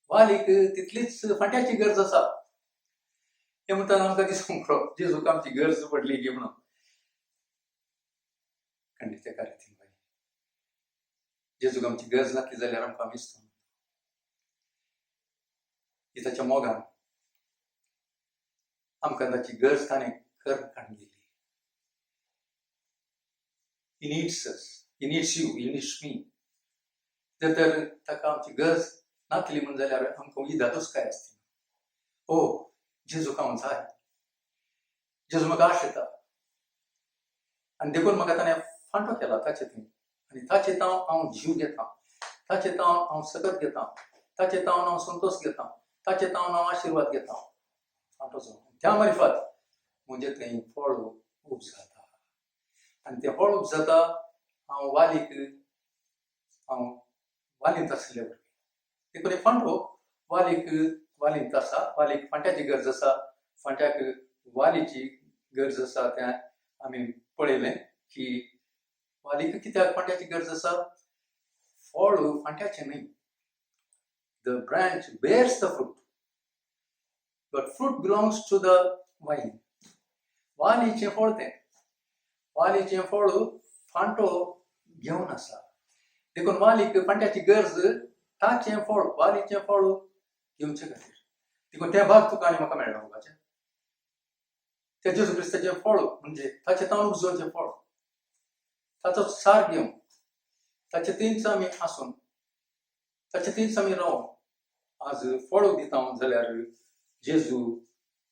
वालीक तितलीच फांट्याची गरज आसा हे म्हणटाना आमकां दिसूंक कळो जेजूक आमची गरज पडली गे म्हणून खंडीत त्या रितीन बाई जेजूक आमची गरज नासली जाल्यार आमकां मिसतो ही ताच्या मोगान आमकां ताची गरज ताणें खर काडून दिली He needs us. He needs you. He needs me. जर तर ताका आमची गरज नासली म्हणून जाल्यार आमकां इदातूच काय आसती ओ जेजूक हांव जाय जेजू म्हाका आशेता आनी देखून म्हाका ताणें फांटो केला ताचे थंय आनी ताचे ताव हांव जीव घेता ताचे ताव हांव सकत घेता ताचे तावन हांव संतोष घेता ताचे तावन हांव आशिर्वाद घेता फांटो जावन त्या मार्फत म्हणजे थंय फळ खूब जाता आनी तें फळ खूब जाता हांव वालींत आसले देखून एक फांटो वालींत आसा वालीक फांट्याची गरज आसा फांट्याक वालीची गरज आसा तें आमी पळयलें की वालीक कित्याक फांट्याची गरज आसा फळ फांट्याचें न्ही the branch bears the fruit but fruit belongs to the vine वालीचें फळ तें वालीचें फळ फांटो घेवन आसा देखून वालीक फांट्याची गरज ताचें फळ वालीचें फळ घेवचे खातीर देखून तें भाग तुका आनी म्हाका मेळना मुखाचें तें जेजू क्रिस्ताचें फळ म्हणजे ताचें तावन उजोवचें फळ ताचो सार घेवन ताचे थंयच आमी आसून ताचे थंयच आमी रावन आज फळ दिता जाल्यार जेजू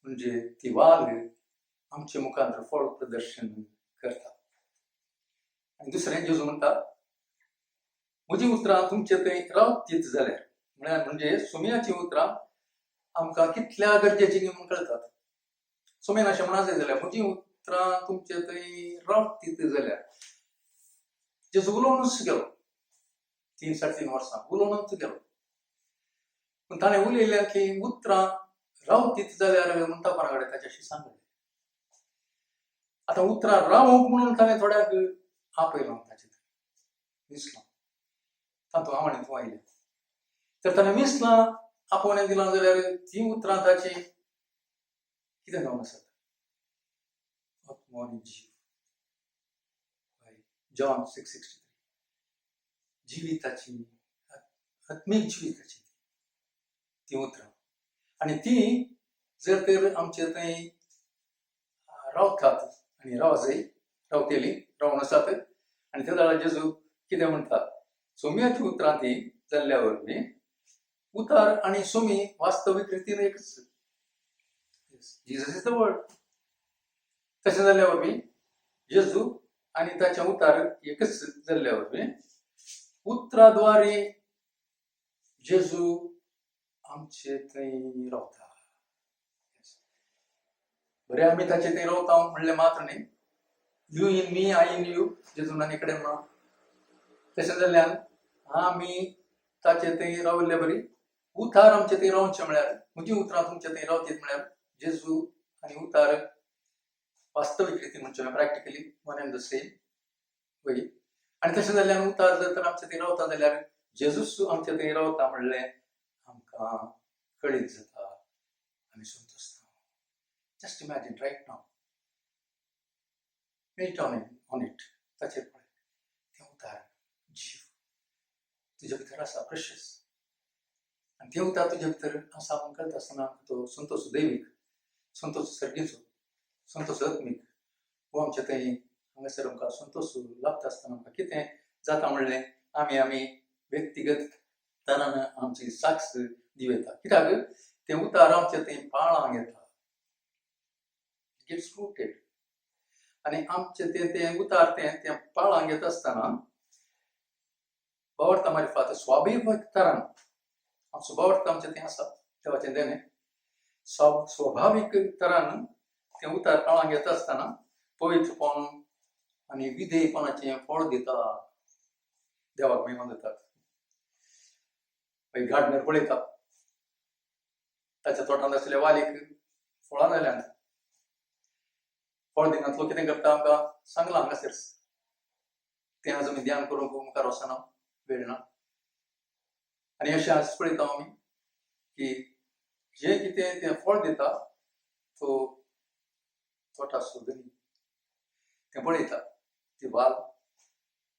म्हणजे ती वाल आमचे मुखांतर फळ प्रदर्शन करता आनी दुसरें जेजू म्हणटा म्हजी उतरां तुमचे थंय रावतीत जाल्यार म्हळ्यार म्हणजे सुमयाची उतरां आमकां कितल्या गरजेची म्हणून कळटात सुमेन अशें म्हणा जाय जाल्यार म्हजी उतरां तुमचे थंय रावतीत जाल्यार जेजू उलोवनूच गेलो 3-3.5 वर्सां उलोवनूच गेलो पूण ताणें उलयलें की उतरां रावतीत जाल्यार म्हणटा कोणा कडेन ताच्याशी सांगलें आतां उतरां रावूंक म्हणून ताणें थोड्याक आपयलो ताचे मिसलो तातूंत हांव आनी तूं आयले तर ताणें मिसलां आपोवणें दिलां जाल्यार ती उतरां ताची कितें जावन आसात आत्मो आनी जीव जॉन 6:63 जिविताची आत्मीक जिविताची ती उतरां आनी ती जर तर आमचे थंय रावतात आनी रावतेली रावन आसात आनी त्या जाल्यार जेजू कितें म्हणटा सुमयाची उतरां ती जाल्ल्या वरवीं उतार आनी सुमी वास्तवीक रितीन एकच जीसस इज द वर्ड तशें जाल्ल्या वरवीं जेजू आनी ताचें उतार एकच जाल्ल्या वरवीं उतराद्वारे जेजू आमचे थंय रावता बरें आमी ताचे थंय रावता म्हणलें मात्र न्ही you in me I in you जेजून आनी कडेन ना तशें जाल्ल्यान आमी ताचे थंय रावल्ले बरी उतार आमचे थंय रावचे म्हळ्यार म्हजी उतरां तुमचे थंय रावतीत म्हळ्यार जेजू आनी उतार वास्तवीक रितीन म्हणचे practically one end the same वय आनी तशें जाल्ल्यान उतार जर तर आमचे थंय रावता जाल्यार जेजूच आमचे थंय रावता म्हणलें आमकां कळीत जाता आमी संतोश just imagine right now melt on it ताचेर पळय तें उतार जीव तुजे भितर आसा प्रेशियस आनी तें उतार तुजे भितर आसा म्हूण कळटा आसतना तो संतोश दैवीक संतोष सर्गीचो संतोष आत्मीक हो आमचे थंय हांगासर आमकां संतोश लाभता आसतना आमकां कितें जाता म्हणलें आमी व्यक्तिगत तरान आमची साक्ष दिवयता कित्याक तें उतार आमचे थंय पाळांक येता गेट्स रूटेड आनी आमचे तें उतार तें पाळांक येता आसतना भावार्थ मार्फत स्वाभावीक तरान आमचो भावार्थ आमचे थंय आसा देवाचें देणें स्वाभावीक तरान तें उतार पाळांक येता आसतना पवित्रपण आनी विधेयपणाचें फळ दिता देवाक महिमा जातात मागीर गार्डनर पळयता ताच्या तोटांत आसलेल्या वालीक फळां जाल्यात फळ दिनांतलो कितें करता आमकां सांगलां हांगासर तें आज आमी ध्यान करूंक मुखार वचना वेळ ना आनी अशें आज पळयता आमी की जें कितें तें फळ दिता तो तोटा सोदनी तें पळयता ती वाल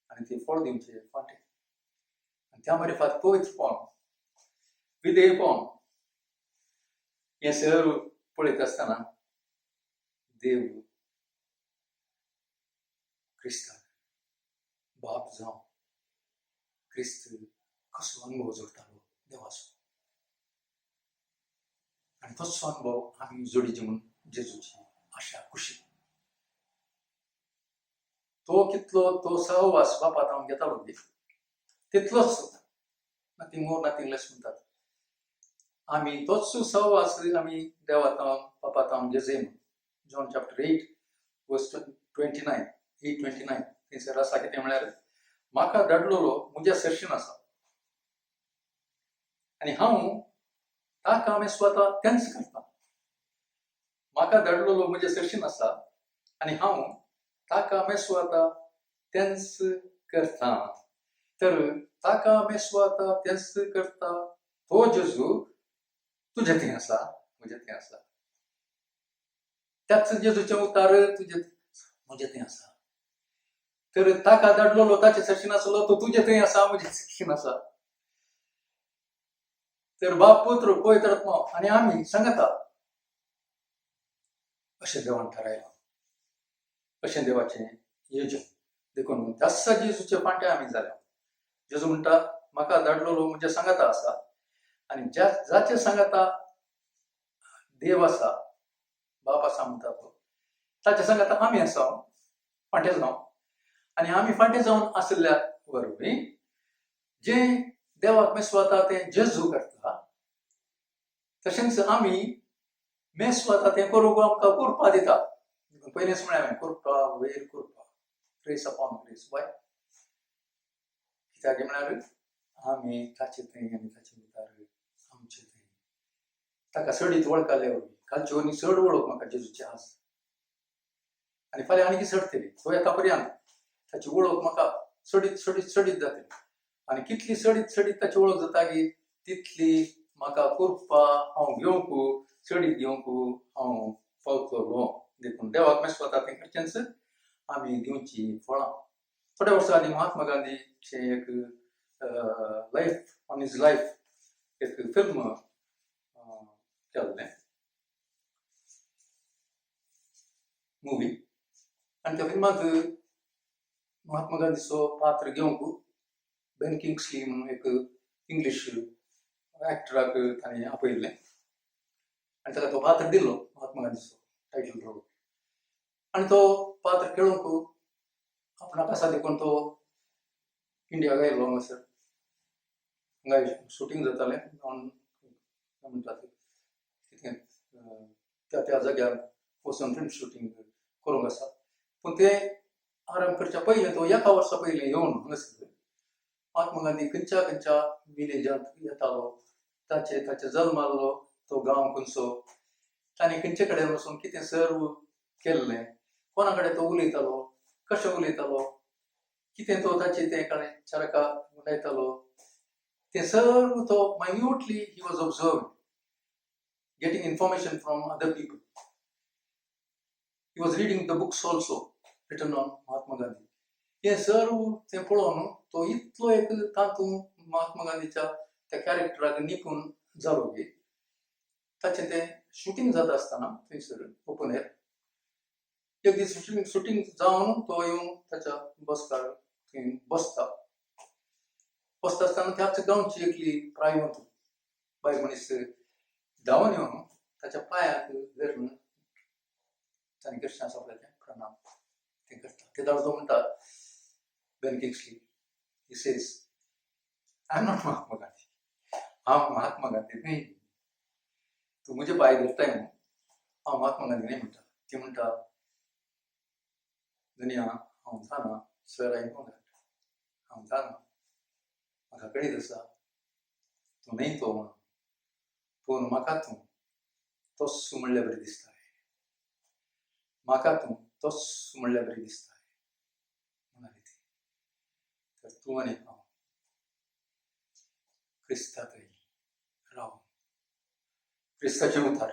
आनी ती फळ दिवचे फाटें आनी त्या मार्फत पवित्रपण विधेयपण हें सर्व पळयत आसतना देव क्रिस्ताक बाप जावन क्रिस्त कसलो अनुभव जोडटालो देवाचो आनी तसो अनुभव आमी जोडिचे म्हूण जेजूची आशा खुशी तो कितलो तो सहवास बापात हांव घेतालो बी तितलोच नथींग मोर नथींग लेस म्हणटात आमी तोच सहवास आमी देवात बापात हांव घेजय म्हूण जॉन चॅप्टर 8 वर्स 29 8:29 थंयसर आसा कितें म्हळ्यार म्हाका धाडलोलो म्हज्या सरशीन आसा आनी हांव ताका हांवें स्वता तेंच करता म्हाका धाडलोलो म्हज्या सरशीन आसा आनी हांव ताका हांवें स्वता तेंच करता तर ताका हांवें स्वता तेंच करता तो जेजू तुजें थंय आसा म्हजें थंय आसा त्याच जेजूचें उतार तुजें म्हजें थंय आसा तर ताका धाडलोलो ताचे सरशीन आसलो तो तुजें थंय आसा म्हजें सरशीन आसा तर बाप पुत्र पवित्र आत्मा आनी आमी सांगता अशें देवान थारायलां अशें देवाचें येवजण देखून त्याच जेजूचे फांटे आमी जाल्या जेजू म्हणटा म्हाका धाडलोलो म्हज्या सांगाता आसा आनी जाचे सांगाता देव आसा बाप आसा म्हणटा तो ताचे सांगाता आमी आसा फांटे जावन आनी आमी फांटे जावन आसल्या वरवीं जें देवाक मेस्वाता तें जेजू करता तशेंच आमी मेस्वाता तें करूंक आमकां करपा दिता पयलींच म्हळें हांवें करपा वयर करपा ग्रेस अपॉन ग्रेस वाय कित्याक म्हळ्यार आमी ताचे थंय आनी ताचे भितर आमचे थंय ताका सडीत वळखले वरवीं कालचे वरवीं चड वळख म्हाका जेजूची आस आनी फाल्यां आनी सडटली तो येता पर्यंत ताची वळख म्हाका सडीत सडीत सडीत जातली आनी कितली सडीत सडीत ताची वळख जाता की तितली म्हाका करपा हांव घेवंक सडीत घेवंक हांव पावतलों देखून देवाक मेस्वाता तें करचेंच आमी दिवची फळां थोड्या वर्सांनी महात्मा गांधीचें एक लायफ ऑन हिज लायफ एक फिल्म केल्लें मुवी आनी त्या फिल्मांत महात्मा गांधीचो पात्र घेवंक बेन किंग्सली म्हणून एक इंग्लीश एक्टराक ताणें आपयल्लें आनी ताका तो पात्र दिल्लो महात्मा गांधीचो टायटल रोल आनी तो पात्र खेळूंक आपणाक आसा देखून तो इंडियाक आयलो हांगासर हांगा शुटींग जातालें म्हणटात कितें त्या जाग्यार वचून फिल्म शुटींग करूंक आसा पूण तें आरंभ करच्या पयलीं तो एका वर्सा पयलीं येवन हांगासर महात्मा गांधी खंयच्या विलेजांत येतालो ताचे जल्म जाल्लो तो गांव खंयचो ताणें खंयचे कडेन वचून कितें सर्व केल्लें कोणा कडेन तो उलयतालो कशें उलयतालो कितें तो ताचे तें कडेन चरका उलयतालो तें सर्व तो minutely he was observed getting information from other people he was reading the books also written on Mahatma Gandhi हे सर्व तें पळोवन तो इतलो एक तातूंत महात्मा गांधीच्या त्या कॅरेक्टराक निपूण जालो की ताचें तें शुटींग जाता आसतना थंयसर ओपन एअर एक दीस शुटींग जावन तो येवन ताच्या बसकार थंय बसता आसतना त्याच गांवची एकली प्रायमत बाय मनीस धांवन येवन ताच्या पांयाक धरून ताणें कृष्णा आपल्याचें प्रणाम तें करता ते दाडो तो म्हणटा Ben Kingsley he says I am not Mahatma Gandhi हांव महात्मा गांधी न्ही तूं म्हजे पांय धरताय न्हू हांव महात्मा गांधी न्ही म्हणटा ती म्हणटा दुनिया हांव जाणा सर आय नो दॅट हांव जाणा म्हाका कळीत आसा तूं न्ही तो म्हणून पूण म्हाका तूं तोच म्हणल्या बरी दिसता म्हाका तूं तोच म्हणल्या बरी दिसता म्हणाली ती. तर तूं आनी हांव क्रिस्तांतय रावन क्रिस्ताचें उतार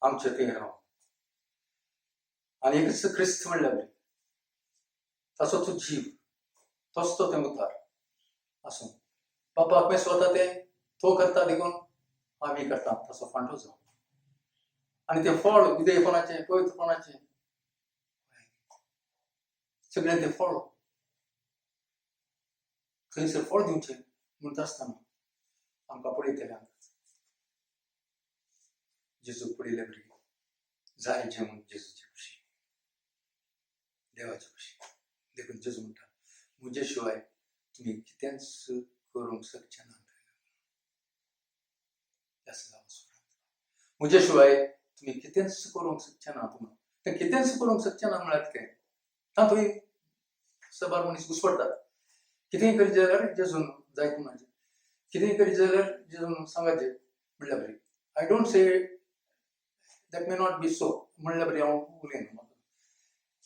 आमचे थंय रावन आनी एकच क्रिस्त म्हणल्या बरी ताचो तो जीव तोच तो तें उतार आसूं बापाक खंय स्वता तें तो करता देखून आमी करता तसो फांटो जावं आनी तें फळ विधेयपणाचें पवित्रपणाचें सगळें तें फळ खंयसर फळ दिवचें म्हणटा आसतना आमकां पळयतल्यांक जेजूक पळयले बरी जाय जेवण जेजूचे खुशी देवाचे खुशी देखून जेजू म्हणटा म्हजे शिवाय तुमी कितेंच करूंक शकचे ना म्हजे शिवाय तुमी कितेंच करूंक शकचे ना तुमी तें कितेंच करूंक शकचे ना म्हळ्यार कितें तातूंय सबार मनीस घुसपडटात कितेंय करीत जाल्यार जेजून जाय कुणाचें कितेंय करीत जाल्यार जेजून सांगाचें म्हणल्या बरी I don't say that may not be so म्हणल्या बरी हांव उलयना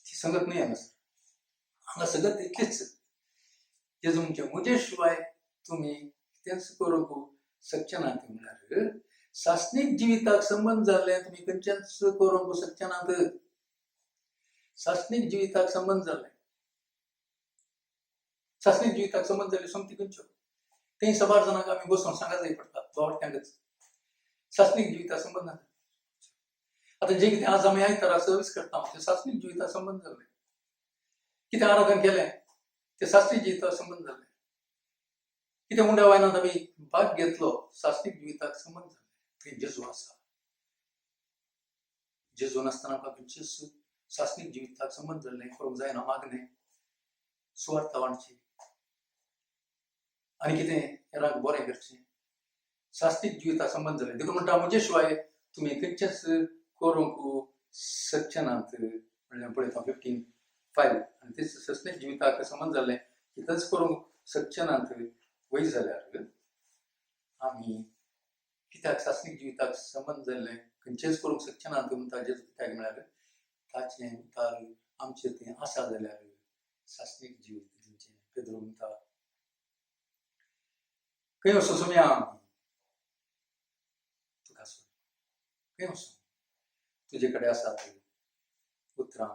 ती संगत न्ही हांगा सगळ्यात इतलेच जेजू म्हणजे म्हजे शिवाय तुमी कितेंच करूंक शकचे ना ते म्हळ्यार शासनीक जिविताक संबंध जाल्ले तुमी खंयचेंच करूंक शकचे नात शासनीक जिविताक संबंध जाल्ले शासनीक जिविताक संबंध जाल्ले सोमती खंयच्यो थंय सबार जाणांक आमी बसून सांगा जाय पडटा बावटक्यांकच शासनीक जिविताक संबंध ना आतां जें कितें आज आमी आयतारा सर्वीस करता तें शासनीक जिविताक संबंध जाल्ले कितें आराधन केलें तें शासनीक जिविताक संबंध जाल्ले कितें उंड्या वायनात आमी भाग घेतलो शासनीक जिविताक संबंध जाल्ले थंय जेजू आसा जेजू नासतना आमकां खंयचेच शासनीक जिविताक संबंध जाल्लें करूंक जायना मागणें सुवार्ता वाडची आनी कितें हेरांक बरें करचें शासनीक जिविताक संबंध जाल्लें देखून म्हणटा म्हजे शिवाय तुमी खंयचेच करूंक शकचे नात म्हणल्यार पळयता 15:5 आनी ते शासनीक जिविताक संबंध जाल्लें कितेंच करूंक शकचे नात वय जाल्यार आमी कित्याक शासनीक जिविताक संबंध जाल्लें खंयचेच करूंक शकचे नात म्हणटा जेजू कित्याक म्हळ्यार ताचें उतार आमचें थंय आसा जाल्यार शासनीक जिवीत तेंचें पेद्रो म्हणटा खंय वचूं सोम्या तुका सोद खंय वचूं तुजे कडेन आसात उतरां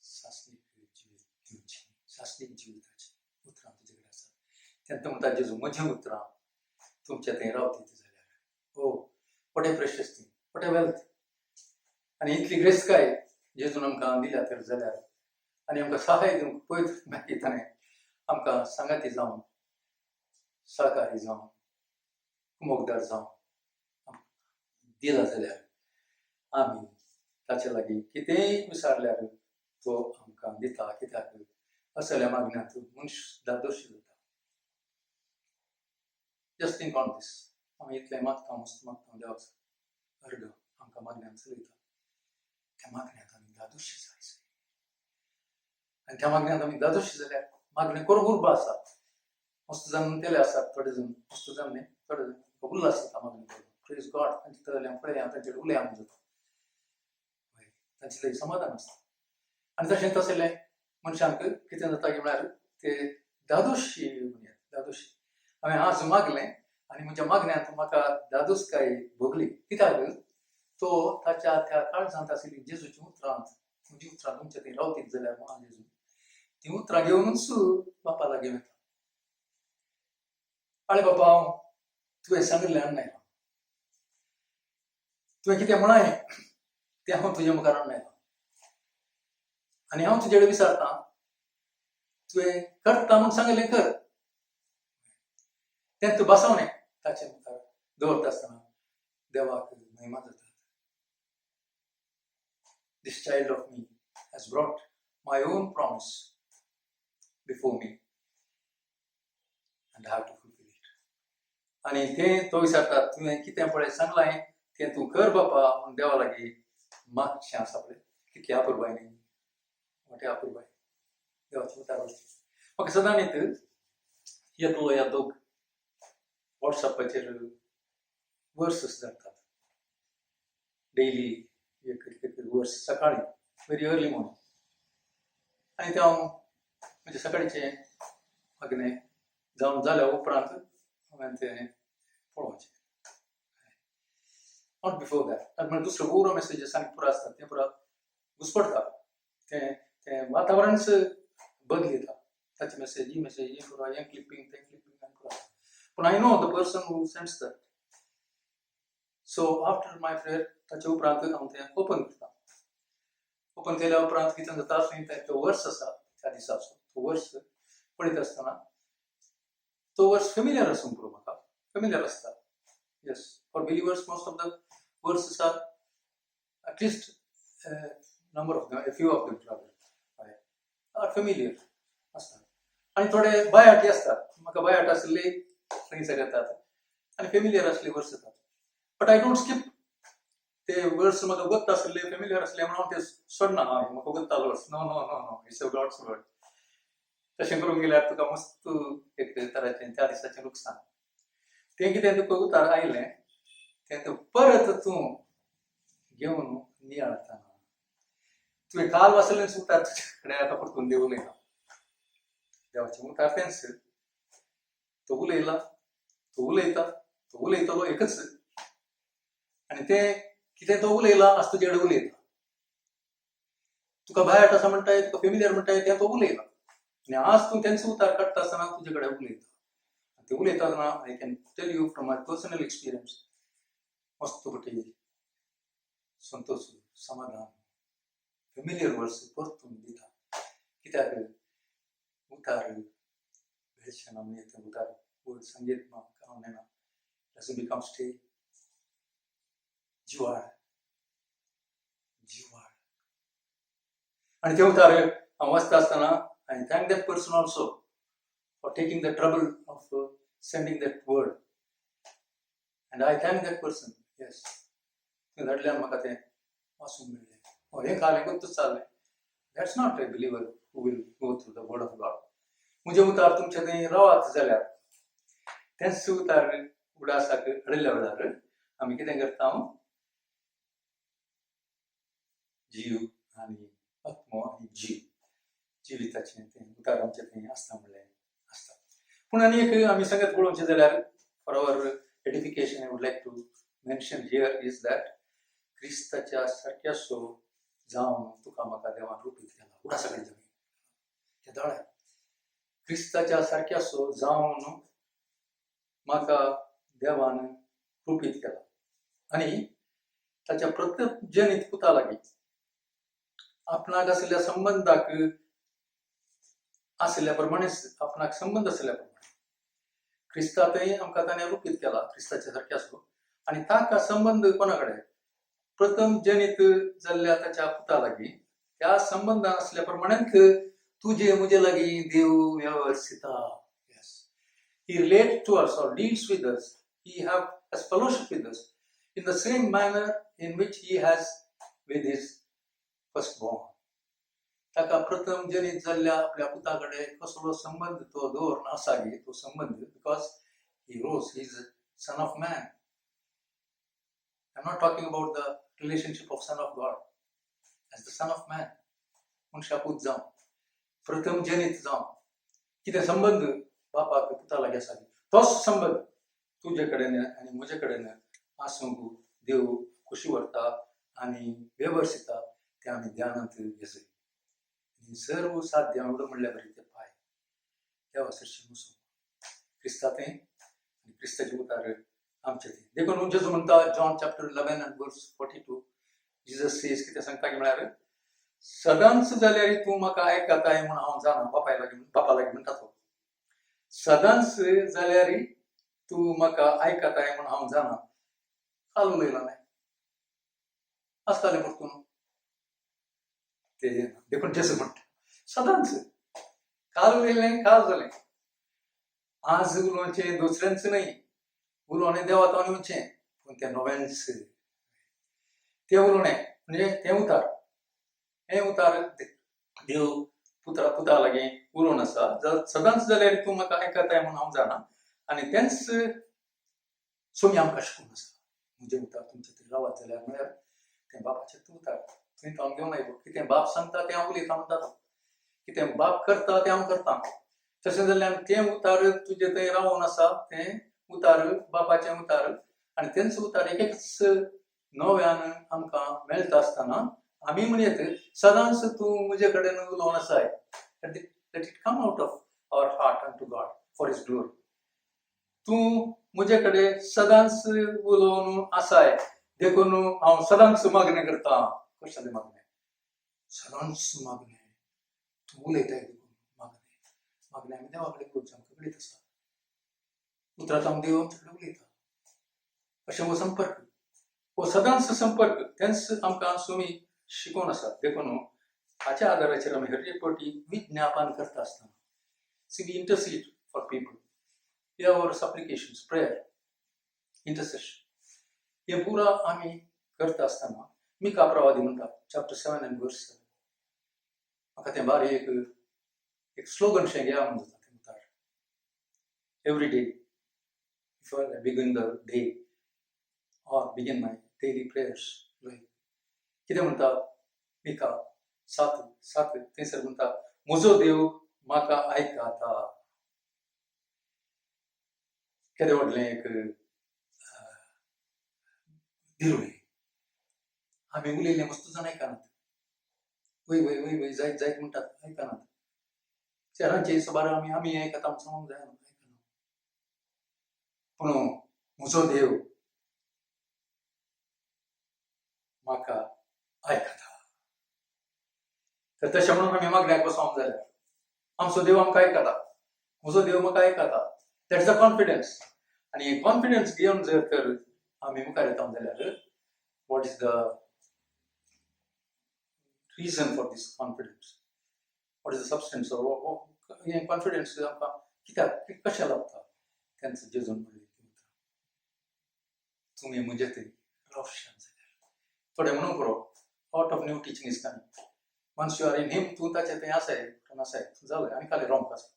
शासनीक जिवीत दिवचीं शासनीक जिविताची उतरां तुजे कडेन आसात तेन्ना म्हणटा जेजू म्हजें उतरां तुमचे थंय रावतलीं जाल्यार oh what a precious thing what a wealth आनी इतली ग्रेस काय जेजून आमकां दिल्या तर जाल्यार आनी आमकां सहाय दिवंक पळयत मागीर आमकां सांगाती जावन सहकारी जावन कुमोकदार जावन दिला जाल्यार आमी ताचे लागीं कितेंय विचारल्यार तो आमकां दिता कित्याक असल्या मागण्यांत मनुश्य दोशी जाता जस्ट थिंक ऑन दीस आमी इतलें मागता मस्त मागता देवाक अर्ग आमकां मागण्यांत चलयता त्या मागण्यांत आमी दादोशी जायचे आनी त्या मागण्यांत आमी दादोशी जाल्यार मागणें करूंक उर्बा आसा मस्त जाण तेले आसात थोडे जाण मस्त जाण न्ही थोडे जाण कबूल आसता मागणी करूंक प्रेज गॉड तांचे तळ्यान पळया तांचेर उलया म्हणून जाता तांचे लागीं समाधान आसता आनी तशें तसलें मनशांक कितें जाता की म्हळ्यार ते दादोशी म्हणयात दादोशी हांवें आज मागलें आनी म्हज्या मागण्यांत म्हाका दादोसकाय भोगली कित्याक तो ताच्या त्या काळजांत आशिल्ली जेजूची उतरांत म्हजी उतरां तुमचे थंय रावतीत जाल्यार म्हाका जेजू ती उतरां घेवनूच बापा लागीं वता आळे बाबा हांव तुवें सांगिल्लें आणायलां तुवें कितें म्हणाय तें हांव तुजे मुखार आणायलां आनी हांव तुजे कडेन विचारतां तुवें करता म्हूण सांगिल्लें कर तें तूं बसवणें ताचे मुखार दवरता आसतना देवाक महिमा जाता This child of me has brought my own promise before me and I have to fulfill it. आनी तें तो विचारता तुवें कितें पळय सांगलां तें तूं कर बापा म्हूण देवा लागीं मागचें आसा पळय कितली अपुरबाय न्ही मोठी अपुरबाय देवाची उतार म्हाका सदां न्ही एकलो या दोग व्हॉट्सअपाचेर वर्सस धाडटात डेली एक एक वर्स सकाळी व्हेरी अर्ली मॉर्निंग आनी ते हांव म्हणजे सकाळीचे अग्ने जावन जाल्या उपरांत हांवें तें पळोवचें नॉट बिफोर दॅट म्हणजे दुसरो पुरो मेसेजीस आनी पुरो आसतात ते पुरो घुसपडटा तें तें वातावरणच बदलिता ताची मेसेज ही पुरो हें क्लिपिंग तें क्लिपिंग आनी पुरो पूण I know the person who sends that so after my prayer ताचे उपरांत हांव तें ओपन करता ओपन केल्या उपरांत कितें जाता तो वर्स आसा त्या दिसाचो तो वर्स पळयत आसतना तो वर्स फेमिलियर आसूंक पुरो म्हाका फेमिलियर आसता yes for believers most of the verses are at least number of them, a few of them probably are familiar असतात आणि थोडे बायहाटी असतात म्हाका बायहाट आसले थंयसर येतात आनी फेमिलियर असले वर्स येतात बट आय डोंट स्किप ते वर्स म्हाका गोत्ता आसले फेमिलियर असले म्हणून हांव ते सोडना हय म्हाका गोत्तालो verse no no no no it's a God's word तशें करून गेल्यार तुका मस्त एक तराचें त्या दिसाचें लुकसाण तें कितें तुका उतार आयलें तें परत तूं घेवन नियाळतना तुवें काल वाचलेंच उतार तुजे कडेन आतां परतून देव उलयना देवाचें उतार तेंच तो उलयला तो उलयता तो उलयतलो एकच आनी तें कितें तो उलयला आस तुजे कडेन उलयता तुका भायर आसा म्हणटाय तुका फेमिलियर म्हणटाय तें तो उलयला आनी आज तूं तेंचो उतार काडटा आसतना तुजे कडेन उलयता ते उलयता आसतना I can tell you from my personal experience मस्त पटी संतोष समाधान फेमिलियर वर्स परतून दिता कित्याक उतार भेटचे आमी ते उतार वर्ड संगीत म्हाका नेना डजंट बिकम स्टे जिवाळ जिवाळ आनी ते उतार हांव वाचता आसतना I thank that person also for taking the trouble of sending that word and I thank that person yes ते धाडल्यान म्हाका तें वाचूंक मेळ्ळें हें कालें गोत्तूच चाललें that's not a believer who will go through the word of God म्हजे उतार तुमचे थंय रावात जाल्यार तेंच उतार उडासाक हाडल्या वेळार आमी कितें करता जीव आनी आत्मो आनी जीव जिविताचें तें उतार आमचें थंय आसता म्हणलें आसता पूण आनी एक आमी सांगत पळोवचें जाल्यार for our edification I would like to mention here is that क्रिस्ताच्या सारक्यासो जावन तुका म्हाका देवान रुपीत केला उडासाकडेन जमीन ते दोळ्या क्रिस्ताच्या सारक्यासो जावन म्हाका देवान रुपीत केला आनी ताच्या प्रत्येक जनीत पुता लागीं आपणाक आसलेल्या संबंधाक आसल्या प्रमाणेच आपणाक संबंध आसल्या प्रमाणे क्रिस्तांतय आमकां ताणें रुपीत केला क्रिस्ताच्या सारक्यासो आनी ताका संबंध कोणा कडेन प्रथम जनीत जाल्ल्या ताच्या पुता लागीं त्या संबंधान असल्या प्रमाणेच तुजे मुजे लागीं देव व्यवहरता yes he relate to us or deals with us he have has fellowship with us in the same manner in which he has with his first born ताका प्रथम जनीत जाल्ल्या आपल्या पुता कडेन कसलो संबंध तो दवरना आसा गे तो संबंध because he rose he is son of man I'm not talking about the relationship of Son of God as the Son of Man. मनशापूत जावन प्रथम जनीत जावन कितें संबंध बापाक पुता लागीं आसा तोच संबंध तुजे कडेन आनी म्हजे कडेन आसूंक देव खुशी व्हरता आनी वेवस्थिता ते आमी ध्यानांत घेजय सर्व साध्य एवढं म्हणल्या बरी ते पाय देवा सरशी मुसो क्रिस्तांतय आनी क्रिस्ताचे उतार आमचे देखून जेजू म्हणटा John chapter 11 and verse 42 Jesus says कितें सांगता की म्हळ्यार सदांच जाल्यार तूं म्हाका आयकताय म्हूण हांव जाणा बापा लागीं म्हणटा तो सदांच जाल्यार तूं म्हाका आयकताय म्हूण हांव जाणा काल उलयला न्हय आसतालें परतून ते देखून जेजू म्हणटा सदांच काल उलयलें काल जालें आज उलोवचें दुसऱ्यांच न्हय उलोवणें देवात उलोवचें पूण तें नव्यानच तें उलोवणें म्हणजे तें उतार देव पुता लागीं उलोवन आसा सदांच जाल्यार तूं म्हाका आयकताय म्हूण हांव जाणा आनी तेंच सोमी आमकां शिकूंक आसा म्हजें उतर तुमचें थंय रावात जाल्यार म्हळ्यार तें बापाचें तूं उतर थंय हांव घेवन आयलो कितें बाप सांगता तें हांव उलयता म्हणटा तो कितें बाप करता तें हांव करता तशें जाल्यार तें उतर तुजें थंय रावून आसा तें उतर बापाचें उतर आनी तेंच उतर एकच नव्यान आमकां मेळटा आसतना आमी म्हणयत सदांच तूं म्हजे कडेन उलोवन आसाय let it come out of our heart unto God for his glory तूं म्हजे कडेन सदांच उलोवन आसाय देखून हांव सदांच मागणें करता कशालें मागणें सदांच मागणें तूं उलयताय देखून मागणें आमी देवा कडेन करचें आमकां कळीत आसा उतरांत हांव देव आमचे कडेन उलयता अशें हो संपर्क हो सदांच संपर्क तेंच आमकां सुमी शिकोवन आसा देखून हाच्या आदाराचेर आमी हर एक फावटी विज्ञापन करता आसतना see we intercede for people ह्या आवर सप्लिकेशन्स प्रेयर इंटरसेशन हें पुरा आमी करता आसतना मिका प्रवादी म्हणटा चॅप्टर 7 and verse 7 म्हाका तें बारीक एक स्लोगनशें घ्या म्हणून जाता तें उतर every day before I begin the day or begin my daily prayers like कितें म्हणटा मिका 7 थंयसर म्हणटा म्हजो देव म्हाका आयकता केदें व्हडलें एक दिरुळें आमी उलयल्लें मस्त जाण आयकनात वय वय वय वय जायत जायत म्हणटात आयकनात शहरांचे सबार आमी आयकता म्हूण सांगूंक जायना आयकना पूण म्हजो देव म्हाका आयकता तर तशें म्हणून आमी मागण्याक बसोंक जाल्यार आमचो देव आमकां आयकता म्हजो देव म्हाका आयकता दॅट्स द कॉन्फिडन्स आनी कॉन्फिडन्स घेवन जर तर आमी मुखार येता जाल्यार what is the reason for this confidence what is the substance of confidence आमकां कित्याक कशें लागता तेंच जेजून म्हणलें तुमी म्हजे थंय रावशात जाल्यार थोडें म्हणूंक पुरो out of new teaching is coming once you are in him तूं ताचें थंय आसाय जालें आनी खाली रावंक आसा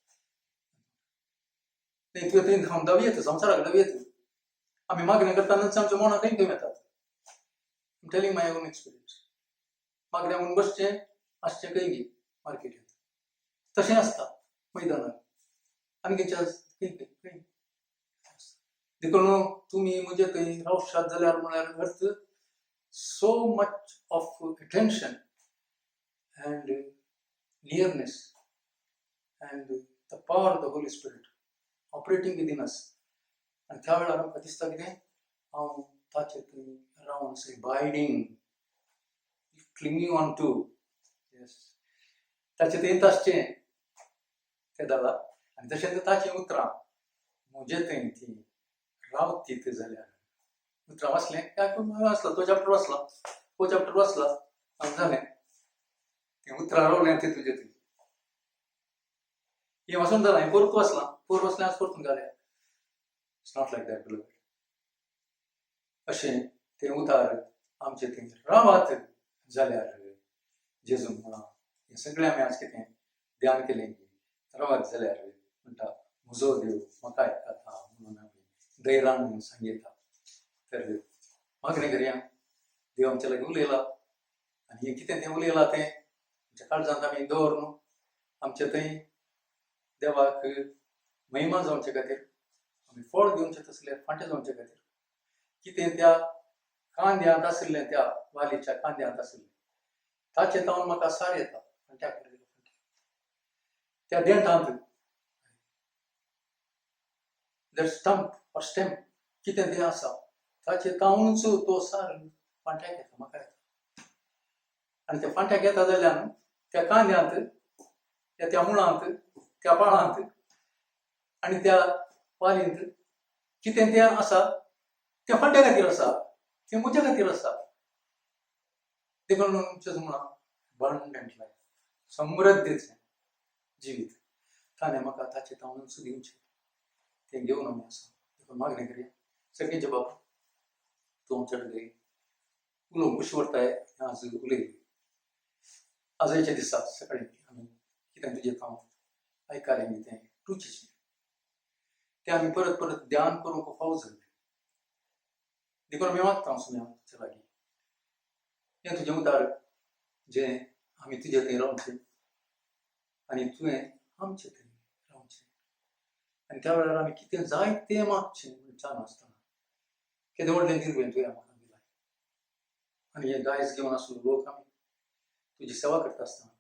थंय तुवें थंय हांव दवयत संवसाराक दवयत आमी मागणें करतानाच आमच्या मनाक खंय खंय येतात टेलिंग माय ओन एक्सपिरियन्स मागण्या म्हणून बसचें आसचें खंय गे मार्केटांत तशें आसता मैदानार आनी खंयच्या देखून तुमी म्हजे थंय रावशात जाल्यार म्हळ्यार अर्थ so much of attention and nearness and the power of the Holy Spirit operating within us and त्या वेळार आमकां दिसता कितें हांव ताचे थंय रावन से abiding clinging on to yes ताचे थंय येत आसचें तें जाला आनी तशेंच ताचें उतरां म्हजे थंय ती रावतीत जाल्यार उतरां वाचलें काय वाचला तो चॅप्टर वाचला हो चॅप्टर वाचला आनी जालें तें उतरां रावलें तें तुजें थंय हें वाचून जालां हें परत वाचलें आज परतून घालें इट्स नॉट लायक दॅट बिलोव्ड अशें तें उतार आमचें थंय रावात जाल्यार जेजून म्हणा हें सगळें आमी आज कितें ध्यान केलें रावात जाल्यार म्हणटा म्हजो देव म्हाका आयकता म्हणून आमी धैर्यान सांगयता तर मागणें करया देव आमचे लागीं उलयला आनी हें कितें तें उलयलां तें आमच्या काळजांत आमी दवर न्हू आमचे थंय देवाक महिमा जावचे खातीर आमी फळ दिवचें तसलें फाटें जावचे खातीर कितें त्या कांद्यांत आशिल्लें त्या वालीच्या कांद्यांत आशिल्लें ताचे तावन म्हाका सार येता फांट्या कडेन त्या देंठांत दॅट स्टंप ऑर स्टेम कितें तें आसा ताचे तावनूच तो सार फांट्याक येता म्हाका येता आनी त्या फांट्याक येता जाल्यार त्या कांद्यांत त्या मुळांत त्या पाळांत आनी त्या वालींत कितें तें आसा तें फांट्या खातीर आसा तें म्हजे खातीर आसा देखून म्हणा abundant life समृद्धीचें जिवीत ताणें म्हाका ताचें तावनूच दिवचें तें घेवन आमी आसा देखून मागणें करया सगळ्यांचे बाबा तूं आमचे कडेन उलोवंक कशी व्हरताय आज उलय आजच्या दिसा सकाळीं आमी कितें तुजें हांव आयकलें तें टुचेचें तें आमी परत परत ध्यान करूंक फावो जालें देखून मी मागता सुम्या तुझ्या लागी हें तुजें उदार जें आमी तुजे थंय रावचें आनी तुवें आमचे थंय रावचें आनी त्या वेळार आमी कितें जाय तें मागचें म्हूण नासतना केदें व्हडलें निर्वें तुवें आमकां दिलां आनी हें दायज घेवन आसलो लोक आमी तुजी सेवा करता आसतना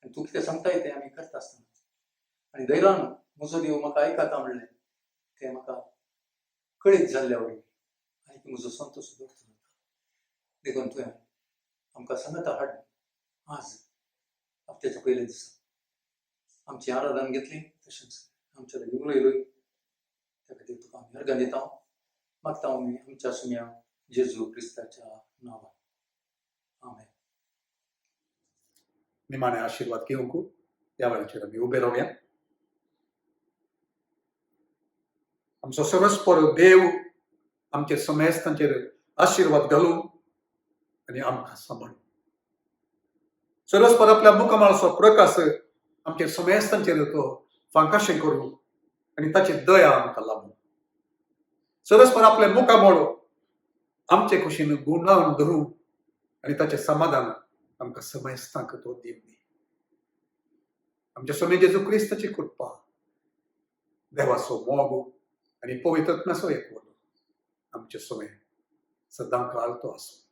आनी तूं कितें सांगताय तें आमी करता आसतना आनी धैर्यान म्हजो देव म्हाका आयकाता म्हणलें तें म्हाका कळीत जाल्ल्या वरवीं आनी म्हजो संतोश व्यक्त जाता देखून तुवें आमकां सांगता हाड आज हप्त्याच्या पयल्या दिसा आमची आराधना घेतली तशेंच आमच्या लागीं उलयलोय त्या खातीर तुका आमी अर्घ दिता मागता आमी आमच्या सुम्या जेजू क्रिस्ताच्या नांवान आमेन. निमाणे आशीर्वाद घेवंक ह्या वेळाचेर आमी उबे रावया. आमचो सर्वस्पर देव आमचे समेस्तांचेर आशीर्वाद घालूं आनी आमकां सांबाळूं. सर्वस्पर आपल्या मुखामळाचो प्रकाश आमचे समेस्तांचेर तो फांकाशें करूं आनी ताची दया आमकां लाभूं. सर्वस्पर आपले मुखामळ आमचे कुशीन गुणावन धरूं आनी ताचें समाधान आमकां समेस्तांक तो दिवं. आमच्या स्वामी जेजू क्रिस्ताची कृपा देवाचो मोग आनी पवित्र आत्म्याचो एकवट आमचे सोमे सदां काळ तो आसूं.